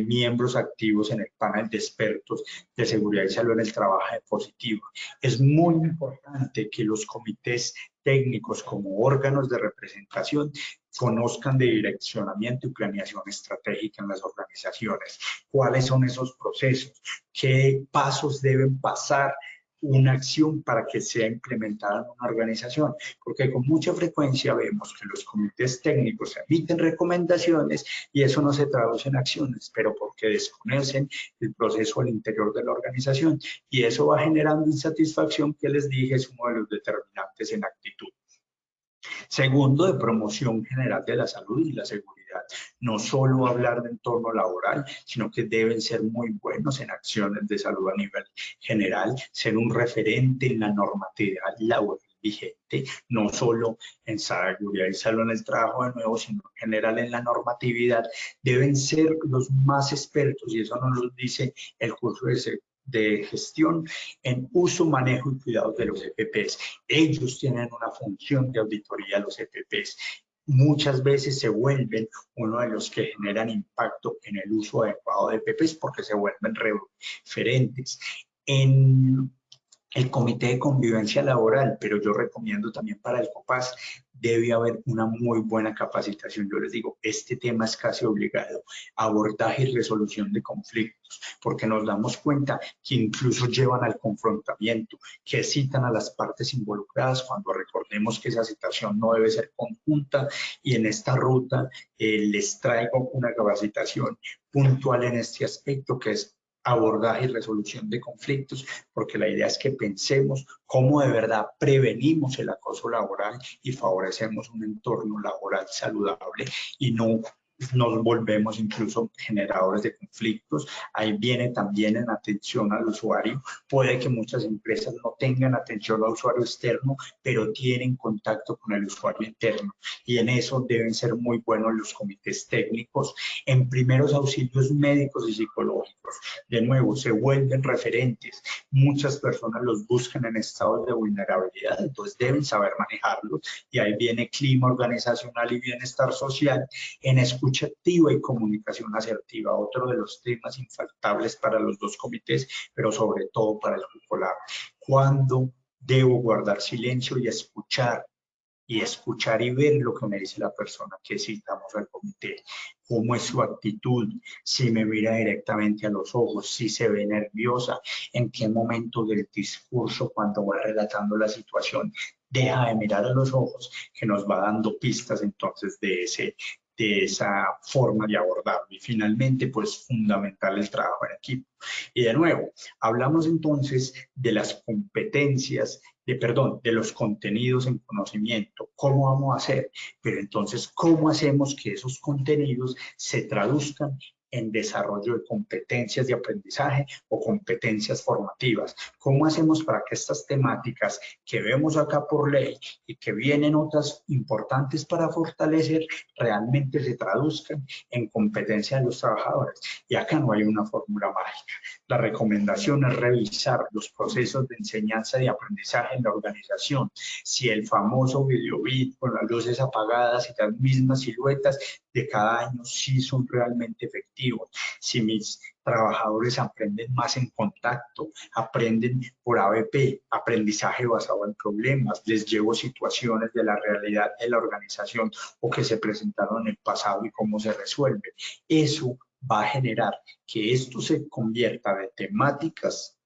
miembros activos en el panel de expertos de seguridad y salud en el trabajo de Positiva. Es muy importante que los comités técnicos como órganos de representación conozcan de direccionamiento y planeación estratégica en las organizaciones. ¿Cuáles son esos procesos? ¿Qué pasos deben pasar una acción para que sea implementada en una organización? Porque con mucha frecuencia vemos que los comités técnicos emiten recomendaciones y eso no se traduce en acciones, pero porque desconocen el proceso al interior de la organización, y eso va generando insatisfacción, que les dije es uno de los determinantes en actitud. Segundo, de promoción general de la salud y la seguridad. No solo hablar de entorno laboral, sino que deben ser muy buenos en acciones de salud a nivel general, ser un referente en la normatividad laboral vigente, no solo en seguridad y salud en el trabajo de nuevo, sino en general en la normatividad. Deben ser los más expertos, y eso nos lo dice el curso de gestión en uso, manejo y cuidado de los EPPs. Ellos tienen una función de auditoría a los EPPs. Muchas veces se vuelven uno de los que generan impacto en el uso adecuado de EPPs porque se vuelven referentes. En el comité de convivencia laboral, pero yo recomiendo también para el COPAS, debe haber una muy buena capacitación. Yo les digo, este tema es casi obligado, abordaje y resolución de conflictos, porque nos damos cuenta que incluso llevan al confrontamiento, que citan a las partes involucradas, cuando recordemos que esa citación no debe ser conjunta, y en esta ruta les traigo una capacitación puntual en este aspecto, que es abordaje y resolución de conflictos, porque la idea es que pensemos cómo de verdad prevenimos el acoso laboral y favorecemos un entorno laboral saludable y no nos volvemos incluso generadores de conflictos. Ahí viene también en atención al usuario. Puede que muchas empresas no tengan atención al usuario externo, pero tienen contacto con el usuario interno, y en eso deben ser muy buenos los comités técnicos. En primeros auxilios médicos y psicológicos, de nuevo, se vuelven referentes. Muchas personas los buscan en estados de vulnerabilidad, entonces deben saber manejarlos, y ahí viene clima organizacional y bienestar social en escucha activa y comunicación asertiva, otro de los temas infaltables para los dos comités, pero sobre todo para el CUCOLAB. ¿Cuándo debo guardar silencio y escuchar y ver lo que me dice la persona que citamos al comité? ¿Cómo es su actitud? Si me mira directamente a los ojos, si se ve nerviosa, en qué momento del discurso, cuando va relatando la situación, deja de mirar a los ojos, que nos va dando pistas entonces de esa forma de abordarlo. Y finalmente, pues fundamental el trabajo en equipo. Y de nuevo, hablamos entonces de las competencias, de los contenidos en conocimiento. ¿Cómo vamos a hacer? Pero entonces, ¿cómo hacemos que esos contenidos se traduzcan en desarrollo de competencias de aprendizaje o competencias formativas? ¿Cómo hacemos para que estas temáticas que vemos acá por ley y que vienen otras importantes para fortalecer, realmente se traduzcan en competencia de los trabajadores? Y acá no hay una fórmula mágica. La recomendación es revisar los procesos de enseñanza y aprendizaje en la organización. Si el famoso videobit con las luces apagadas y las mismas siluetas de cada año sí son realmente efectivos. Si mis trabajadores aprenden más en contacto, aprenden por ABP, aprendizaje basado en problemas, les llevo situaciones de la realidad de la organización o que se presentaron en el pasado y cómo se resuelve. Eso va a generar que esto se convierta de temáticas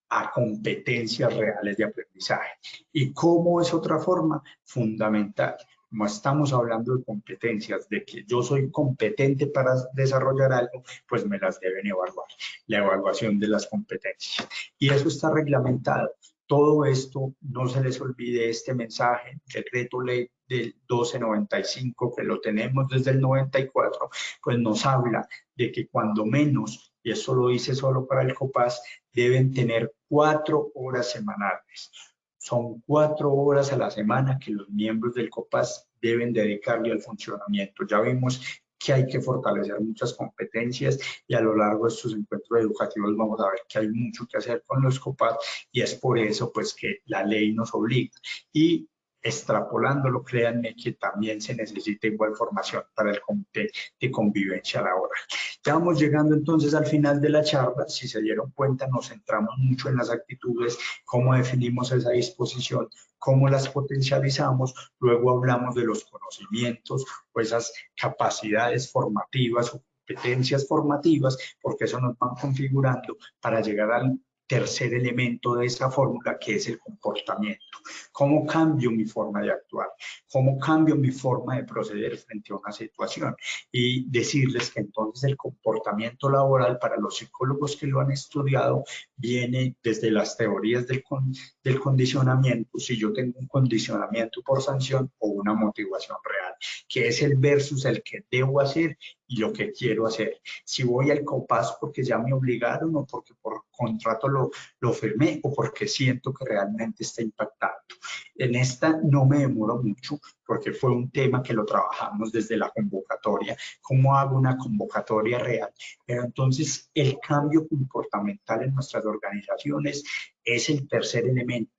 a competencias reales de aprendizaje. ¿Y cómo es otra forma? Fundamental. Como estamos hablando de competencias, de que yo soy competente para desarrollar algo, pues me las deben evaluar. La evaluación de las competencias. Y eso está reglamentado. Todo esto, no se les olvide este mensaje, decreto ley del 1295, que lo tenemos desde el 94, pues nos habla de que cuando menos, y eso lo hice solo para el COPAS, deben tener 4 horas semanales. Son 4 horas a la semana que los miembros del COPAS deben dedicarle al funcionamiento. Ya vimos que hay que fortalecer muchas competencias y a lo largo de estos encuentros educativos vamos a ver que hay mucho que hacer con los COPAS y es por eso pues que la ley nos obliga. Y extrapolándolo, créanme que también se necesita igual formación para el comité de convivencia laboral. Ya vamos llegando entonces al final de la charla. Si se dieron cuenta, nos centramos mucho en las actitudes, cómo definimos esa disposición, cómo las potencializamos, luego hablamos de los conocimientos o esas capacidades formativas o competencias formativas, porque eso nos van configurando para llegar al tercer elemento de esa fórmula, que es el comportamiento. ¿Cómo cambio mi forma de actuar? ¿Cómo cambio mi forma de proceder frente a una situación? Y decirles que entonces el comportamiento laboral, para los psicólogos que lo han estudiado, viene desde las teorías del condicionamiento. Si yo tengo un condicionamiento por sanción o una motivación real, que es el versus el que debo hacer y lo que quiero hacer. Si voy al COPAS porque ya me obligaron o porque por contrato lo firmé o porque siento que realmente está impactando. En esta no me demoro mucho porque fue un tema que lo trabajamos desde la convocatoria. ¿Cómo hago una convocatoria real? Pero entonces el cambio comportamental en nuestras organizaciones es el tercer elemento.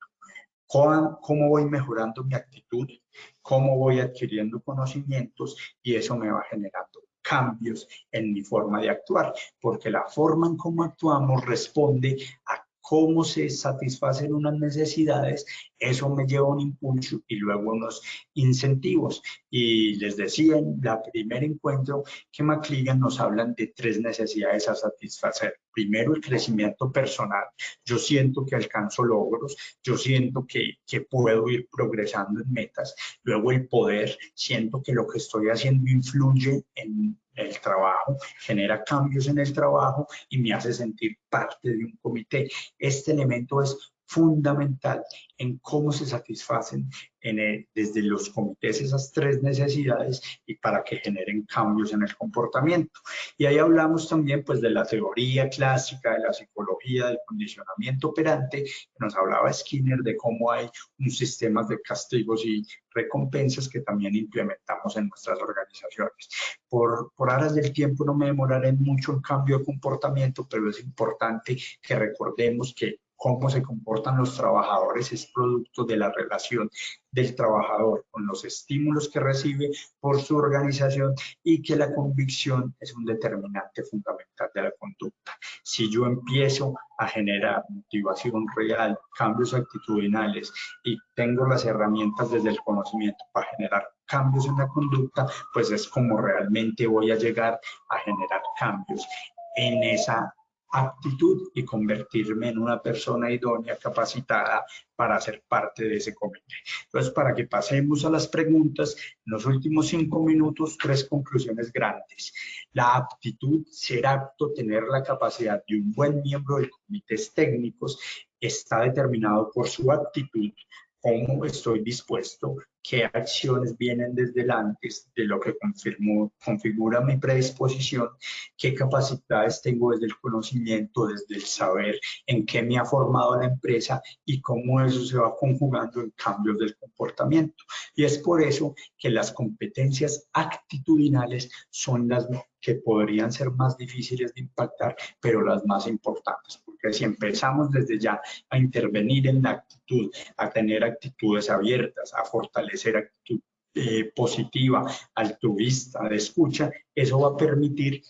¿Cómo voy mejorando mi actitud? ¿Cómo voy adquiriendo conocimientos? Y eso me va generando cambios en mi forma de actuar, porque la forma en cómo actuamos responde a cómo se satisfacen unas necesidades, eso me lleva a un impulso y luego unos incentivos. Y les decía en el primer encuentro que McClellan nos hablan de 3 necesidades a satisfacer. Primero, el crecimiento personal. Yo siento que alcanzo logros, yo siento que puedo ir progresando en metas. Luego, el poder. Siento que lo que estoy haciendo influye en el trabajo, genera cambios en el trabajo y me hace sentir parte de un comité. Este elemento es fundamental en cómo se satisfacen desde los comités esas 3 necesidades y para que generen cambios en el comportamiento. Y ahí hablamos también pues de la teoría clásica de la psicología del condicionamiento operante, que nos hablaba Skinner de cómo hay un sistema de castigos y recompensas que también implementamos en nuestras organizaciones. Por aras del tiempo no me demoraré mucho en cambio de comportamiento, pero es importante que recordemos que cómo se comportan los trabajadores es producto de la relación del trabajador con los estímulos que recibe por su organización y que la convicción es un determinante fundamental de la conducta. Si yo empiezo a generar motivación real, cambios actitudinales y tengo las herramientas desde el conocimiento para generar cambios en la conducta, pues es como realmente voy a llegar a generar cambios en esa aptitud y convertirme en una persona idónea, capacitada para ser parte de ese comité. Entonces, para que pasemos a las preguntas, en los últimos 5 minutos, 3 conclusiones grandes. La aptitud, ser apto, tener la capacidad de un buen miembro de comités técnicos, está determinado por su actitud, cómo estoy dispuesto, qué acciones vienen desde el antes de lo que configura mi predisposición, qué capacidades tengo desde el conocimiento, desde el saber, en qué me ha formado la empresa y cómo eso se va conjugando en cambios del comportamiento. Y es por eso que las competencias actitudinales son las que podrían ser más difíciles de impactar, pero las más importantes, porque si empezamos desde ya a intervenir en la actitud, a tener actitudes abiertas, a fortalecer actitud positiva, altruista, de escucha, eso va a permitir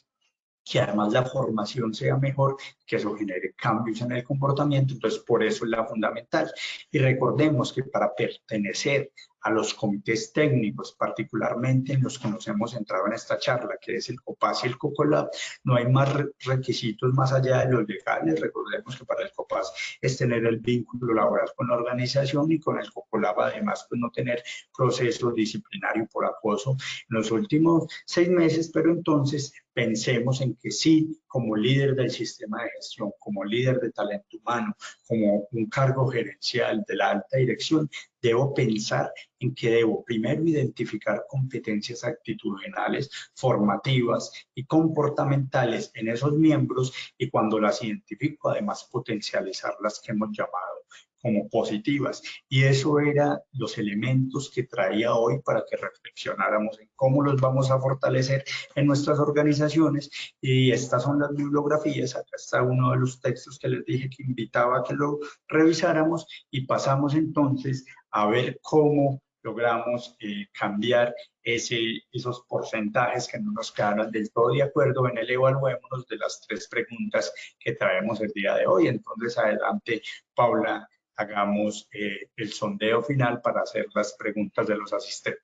que además la formación sea mejor, que eso genere cambios en el comportamiento. Entonces, por eso es la fundamental. Y recordemos que para pertenecer a los comités técnicos, particularmente en los que nos hemos centrado en esta charla, que es el COPAS y el COCOLAB, no hay más requisitos más allá de los legales. Recordemos que para el COPAS es tener el vínculo laboral con la organización y con el COCOLAB además pues no tener proceso disciplinario por acoso en los últimos 6 meses, pero entonces pensemos en que sí, como líder del sistema de gestión, como líder de talento humano, como un cargo gerencial de la alta dirección, debo pensar en que debo primero identificar competencias actitudinales, formativas y comportamentales en esos miembros y cuando las identifico además potencializar las que hemos llamado como positivas. Y eso eran los elementos que traía hoy para que reflexionáramos en cómo los vamos a fortalecer en nuestras organizaciones. Y estas son las bibliografías. Acá está uno de los textos que les dije que invitaba a que lo revisáramos, y pasamos entonces a ver cómo logramos cambiar esos porcentajes que no nos quedaron del todo de acuerdo en el evaluémonos de las 3 preguntas que traemos el día de hoy. Entonces, adelante, Paula, hagamos el sondeo final para hacer las preguntas de los asistentes.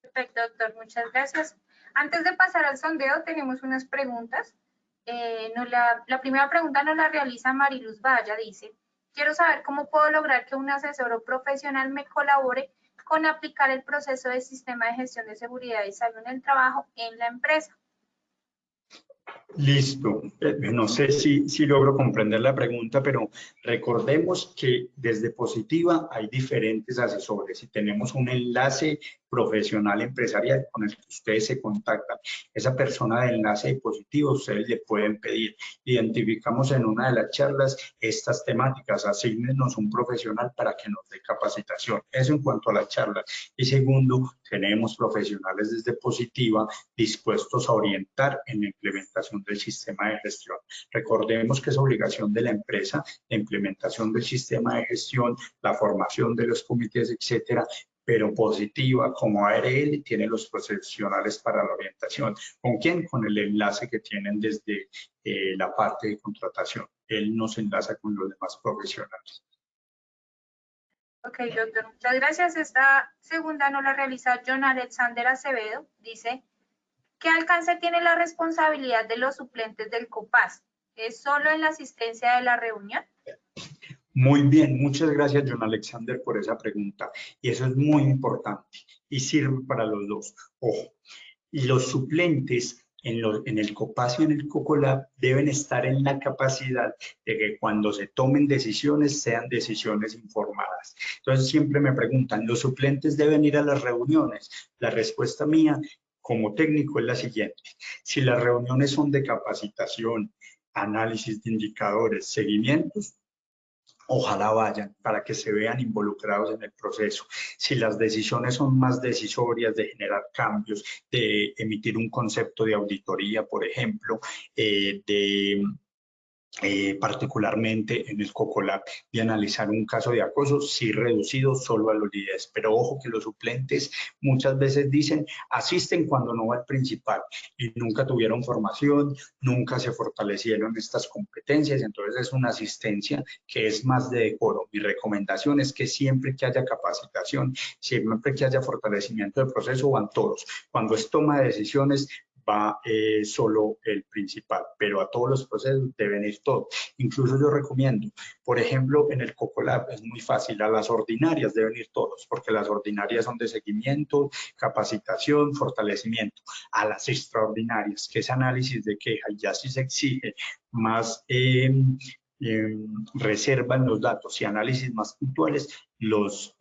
Perfecto, doctor, muchas gracias. Antes de pasar al sondeo, tenemos unas preguntas. La primera pregunta nos la realiza Mariluz Valla, dice: quiero saber cómo puedo lograr que un asesor o profesional me colabore con aplicar el proceso de sistema de gestión de seguridad y salud en el trabajo en la empresa. Listo. No sé si logro comprender la pregunta, pero recordemos que desde Positiva hay diferentes asesores y tenemos un enlace profesional empresarial con el que ustedes se contactan. Esa persona de enlace de Positiva, ustedes le pueden pedir. Identificamos en una de las charlas estas temáticas, asígnenos un profesional para que nos dé capacitación. Eso en cuanto a la charla. Y segundo, tenemos profesionales desde Positiva dispuestos a orientar en la implementación del sistema de gestión. Recordemos que es obligación de la empresa la implementación del sistema de gestión, la formación de los comités, etcétera, pero Positiva como ARL tiene los profesionales para la orientación. ¿Con quién? Con el enlace que tienen desde la parte de contratación. Él nos enlaza con los demás profesionales. Ok, doctor, muchas gracias. Esta segunda nos la realiza John Alexander Acevedo. Dice: ¿qué alcance tiene la responsabilidad de los suplentes del COPAS? ¿Es solo en la asistencia de la reunión? Muy bien, muchas gracias, John Alexander, por esa pregunta. Y eso es muy importante y sirve para los dos. Ojo, y los suplentes en el COPAS y en el COCOLAB deben estar en la capacidad de que cuando se tomen decisiones sean decisiones informadas. Entonces siempre me preguntan, ¿los suplentes deben ir a las reuniones? La respuesta mía como técnico es la siguiente: si las reuniones son de capacitación, análisis de indicadores, seguimientos, ojalá vayan para que se vean involucrados en el proceso. Si las decisiones son más decisorias de generar cambios, de emitir un concepto de auditoría, por ejemplo, particularmente en el COCOLAB, de analizar un caso de acoso, sí reducido solo a los líderes. Pero ojo que los suplentes muchas veces dicen, asisten cuando no va el principal, y nunca tuvieron formación, nunca se fortalecieron estas competencias, entonces es una asistencia que es más de decoro. Mi recomendación es que siempre que haya capacitación, siempre que haya fortalecimiento del proceso, van todos. Cuando es toma de decisiones, va solo el principal, pero a todos los procesos deben ir todos. Incluso yo recomiendo, por ejemplo, en el COCOLAB es muy fácil, a las ordinarias deben ir todos, porque las ordinarias son de seguimiento, capacitación, fortalecimiento. A las extraordinarias, que es análisis de queja, y ya sí se exige más reservan los datos y análisis más puntuales, los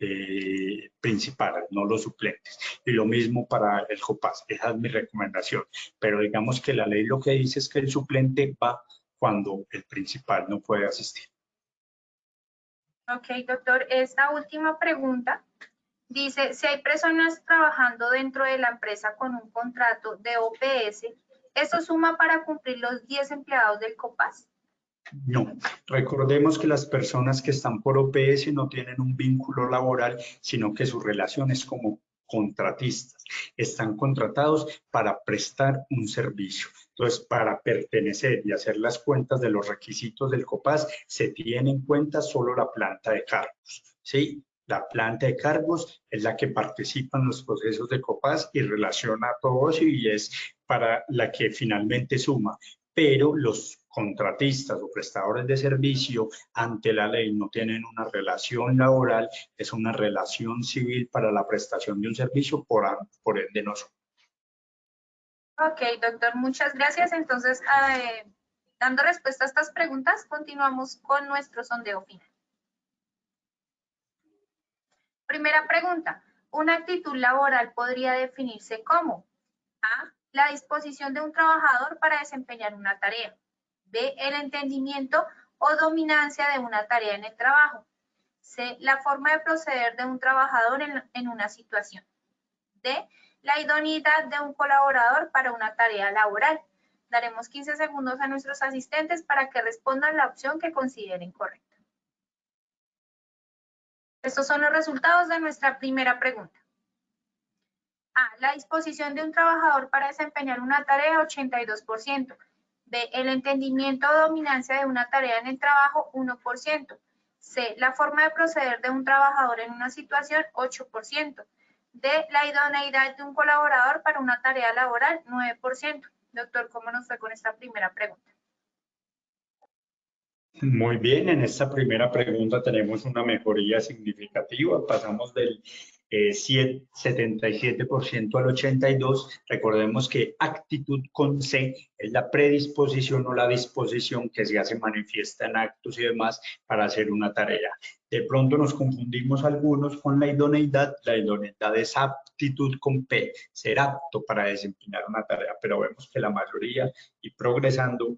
principales, no los suplentes. Y lo mismo para el COPAS, esa es mi recomendación. Pero digamos que la ley lo que dice es que el suplente va cuando el principal no puede asistir. Ok, doctor, esta última pregunta dice: si hay personas trabajando dentro de la empresa con un contrato de OPS, ¿eso suma para cumplir los 10 empleados del COPAS? No, recordemos que las personas que están por OPS no tienen un vínculo laboral, sino que su relación es como contratistas. Están contratados para prestar un servicio. Entonces, para pertenecer y hacer las cuentas de los requisitos del COPAS, se tiene en cuenta solo la planta de cargos, ¿sí? La planta de cargos es la que participa en los procesos de COPAS y relaciona a todos, y es para la que finalmente suma. Pero los contratistas o prestadores de servicio ante la ley no tienen una relación laboral, es una relación civil para la prestación de un servicio, por ende no son. Ok, doctor, muchas gracias. Entonces, dando respuesta a estas preguntas, continuamos con nuestro sondeo final. Primera pregunta: ¿una actitud laboral podría definirse como A, la disposición de un trabajador para desempeñar una tarea; B, el entendimiento o dominancia de una tarea en el trabajo. C, la forma de proceder de un trabajador en una situación. D, la idoneidad de un colaborador para una tarea laboral. Daremos 15 segundos a nuestros asistentes para que respondan la opción que consideren correcta. Estos son los resultados de nuestra primera pregunta. A, la disposición de un trabajador para desempeñar una tarea, 82%. B, el entendimiento o dominancia de una tarea en el trabajo, 1%. C, la forma de proceder de un trabajador en una situación, 8%. D, la idoneidad de un colaborador para una tarea laboral, 9%. Doctor, ¿cómo nos fue con esta primera pregunta? Muy bien, en esta primera pregunta tenemos una mejoría significativa. Pasamos del 77% al 82%. Recordemos que actitud con C es la predisposición o la disposición que se hace manifiesta en actos y demás para hacer una tarea. De pronto nos confundimos algunos con la idoneidad. La idoneidad es aptitud con P, ser apto para desempeñar una tarea, pero vemos que la mayoría y progresando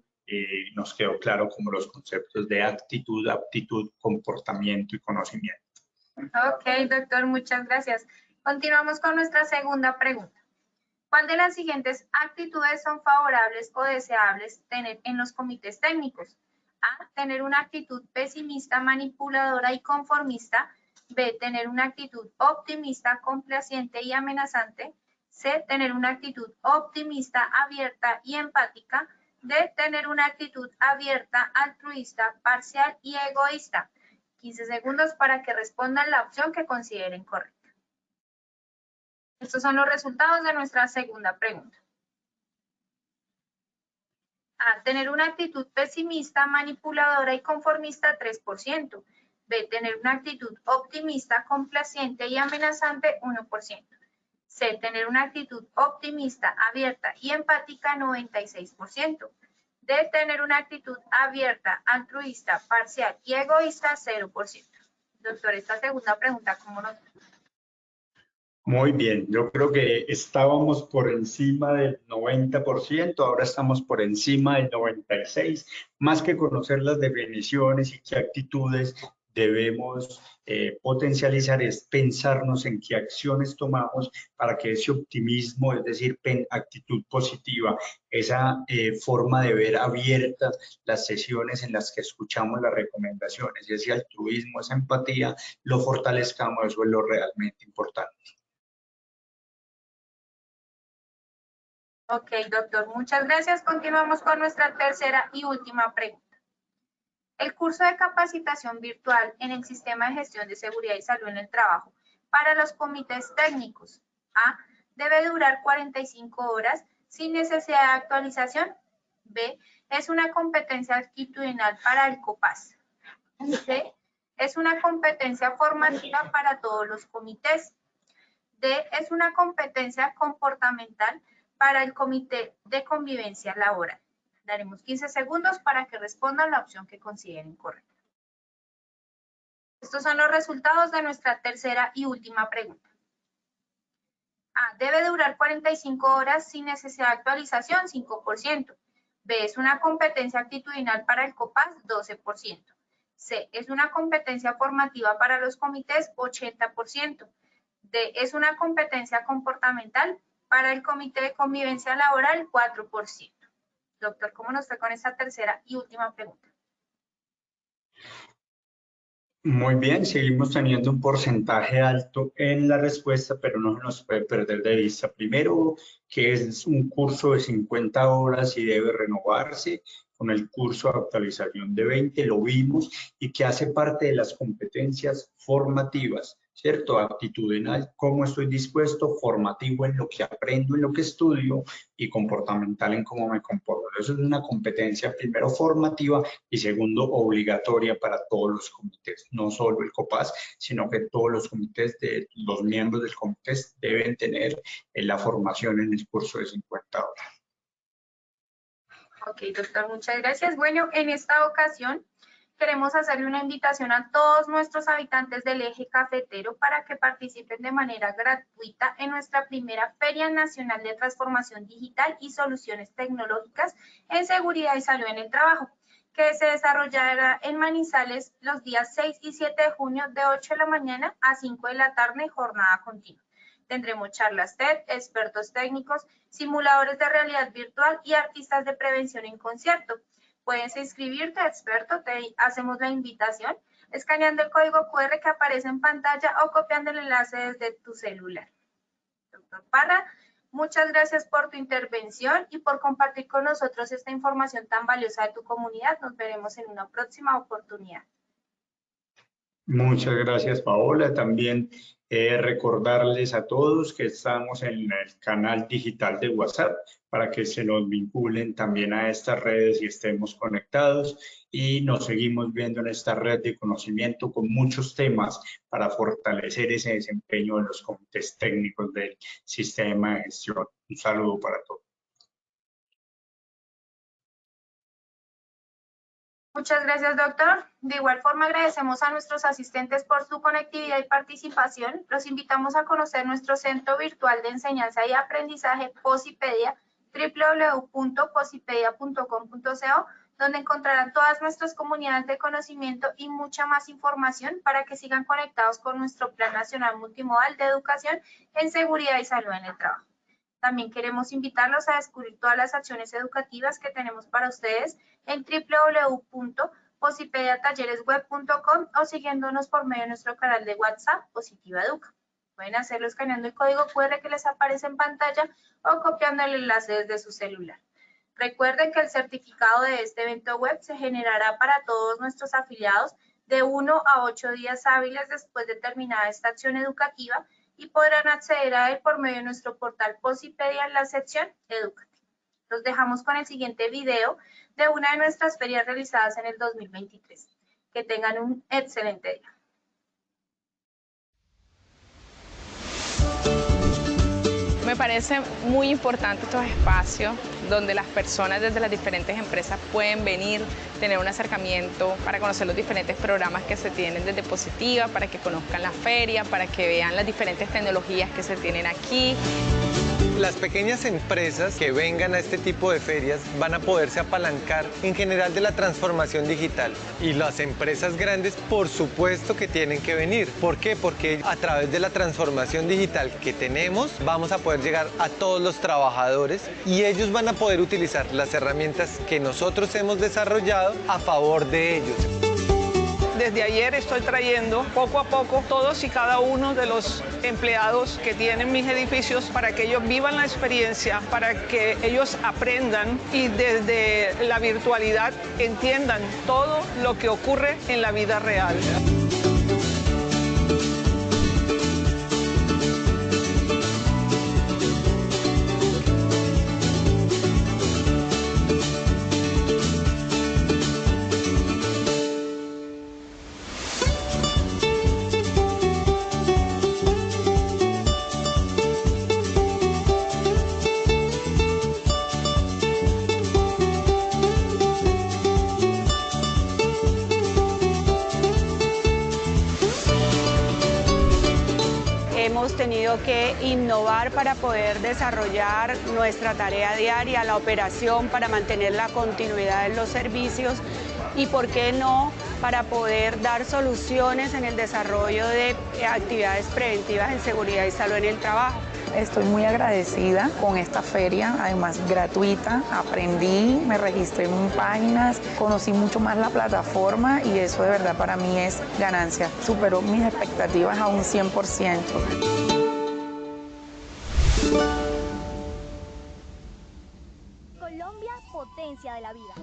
nos quedó claro como los conceptos de actitud, aptitud, comportamiento y conocimiento. Ok, doctor, muchas gracias. Continuamos con nuestra segunda pregunta. ¿Cuál de las siguientes actitudes son favorables o deseables tener en los comités técnicos? A, tener una actitud pesimista, manipuladora y conformista. B, tener una actitud optimista, complaciente y amenazante. C, tener una actitud optimista, abierta y empática. D, tener una actitud abierta, altruista, parcial y egoísta. 15 segundos para que respondan la opción que consideren correcta. Estos son los resultados de nuestra segunda pregunta. A, tener una actitud pesimista, manipuladora y conformista, 3%. B, tener una actitud optimista, complaciente y amenazante, 1%. C, tener una actitud optimista, abierta y empática, 96%. D, tener una actitud abierta, altruista, parcial y egoísta, 0%. Doctor, esta segunda pregunta, ¿cómo nos... Muy bien, yo creo que estábamos por encima del 90%, ahora estamos por encima del 96%. Más que conocer las definiciones y qué actitudes debemos potencializar, es pensarnos en qué acciones tomamos para que ese optimismo, es decir, actitud positiva, esa forma de ver abierta las sesiones en las que escuchamos las recomendaciones y ese altruismo, esa empatía, lo fortalezcamos, eso es lo realmente importante. Ok, doctor, muchas gracias. Continuamos con nuestra tercera y última pregunta. El curso de capacitación virtual en el Sistema de Gestión de Seguridad y Salud en el Trabajo para los comités técnicos. A, debe durar 45 horas sin necesidad de actualización. B, es una competencia actitudinal para el COPAS. C, es una competencia formativa para todos los comités. D, es una competencia comportamental para el Comité de Convivencia Laboral. Daremos 15 segundos para que respondan la opción que consideren correcta. Estos son los resultados de nuestra tercera y última pregunta. A, debe durar 45 horas sin necesidad de actualización, 5%. B, es una competencia actitudinal para el COPAS, 12%. C, es una competencia formativa para los comités, 80%. D, es una competencia comportamental para el Comité de Convivencia Laboral, 4%. Doctor, ¿cómo nos fue con esta tercera y última pregunta? Muy bien, seguimos teniendo un porcentaje alto en la respuesta, pero no se nos puede perder de vista. Primero, que es un curso de 50 horas y debe renovarse con el curso de actualización de 20, lo vimos, y que hace parte de las competencias formativas, ¿cierto? Actitudinal, cómo estoy dispuesto, formativo en lo que aprendo, en lo que estudio, y comportamental en cómo me comporto. Eso es una competencia, primero, formativa y segundo, obligatoria para todos los comités, no solo el COPAS, sino que todos los comités, los miembros del comité deben tener la formación en el curso de 50 horas. Ok, doctor, muchas gracias. Bueno, en esta ocasión queremos hacerle una invitación a todos nuestros habitantes del eje cafetero para que participen de manera gratuita en nuestra primera Feria Nacional de Transformación Digital y Soluciones Tecnológicas en Seguridad y Salud en el Trabajo, que se desarrollará en Manizales los días 6 y 7 de junio de 8 de la mañana a 5 de la tarde, jornada continua. Tendremos charlas TED, expertos técnicos, simuladores de realidad virtual y artistas de prevención en concierto. Puedes inscribirte, experto, te hacemos la invitación escaneando el código QR que aparece en pantalla o copiando el enlace desde tu celular. Doctor Parra, muchas gracias por tu intervención y por compartir con nosotros esta información tan valiosa de tu comunidad. Nos veremos en una próxima oportunidad. Muchas gracias, Paola. También recordarles a todos que estamos en el canal digital de WhatsApp para que se nos vinculen también a estas redes y estemos conectados. Y nos seguimos viendo en esta red de conocimiento con muchos temas para fortalecer ese desempeño en los comités técnicos del sistema de gestión. Un saludo para todos. Muchas gracias, doctor. De igual forma, agradecemos a nuestros asistentes por su conectividad y participación. Los invitamos a conocer nuestro centro virtual de enseñanza y aprendizaje Posipedia, www.posipedia.com.co, donde encontrarán todas nuestras comunidades de conocimiento y mucha más información para que sigan conectados con nuestro Plan Nacional Multimodal de Educación en Seguridad y Salud en el Trabajo. También queremos invitarlos a descubrir todas las acciones educativas que tenemos para ustedes en www.posipediatalleresweb.com o siguiéndonos por medio de nuestro canal de WhatsApp Positiva Educa. Pueden hacerlo escaneando el código QR que les aparece en pantalla o copiando el enlace desde su celular. Recuerden que el certificado de este evento web se generará para todos nuestros afiliados de 1 a 8 días hábiles después de terminada esta acción educativa y podrán acceder a él por medio de nuestro portal Posipedia en la sección Educativa. Los dejamos con el siguiente video de una de nuestras ferias realizadas en el 2023. Que tengan un excelente día. Me parece muy importante estos espacios donde las personas desde las diferentes empresas pueden venir, tener un acercamiento para conocer los diferentes programas que se tienen desde Positiva, para que conozcan la feria, para que vean las diferentes tecnologías que se tienen aquí. Las pequeñas empresas que vengan a este tipo de ferias van a poderse apalancar en general de la transformación digital. Y las empresas grandes, por supuesto que tienen que venir. ¿Por qué? Porque a través de la transformación digital que tenemos, vamos a poder llegar a todos los trabajadores y ellos van a poder utilizar las herramientas que nosotros hemos desarrollado a favor de ellos. Desde ayer estoy trayendo poco a poco todos y cada uno de los empleados que tienen mis edificios para que ellos vivan la experiencia, para que ellos aprendan y desde la virtualidad entiendan todo lo que ocurre en la vida real. Hemos tenido que innovar para poder desarrollar nuestra tarea diaria, la operación, para mantener la continuidad de los servicios y, ¿por qué no?, para poder dar soluciones en el desarrollo de actividades preventivas en seguridad y salud en el trabajo. Estoy muy agradecida con esta feria, además gratuita. Aprendí, me registré en páginas, conocí mucho más la plataforma y eso de verdad para mí es ganancia. Superó mis expectativas a un 100%. Colombia, potencia de la vida.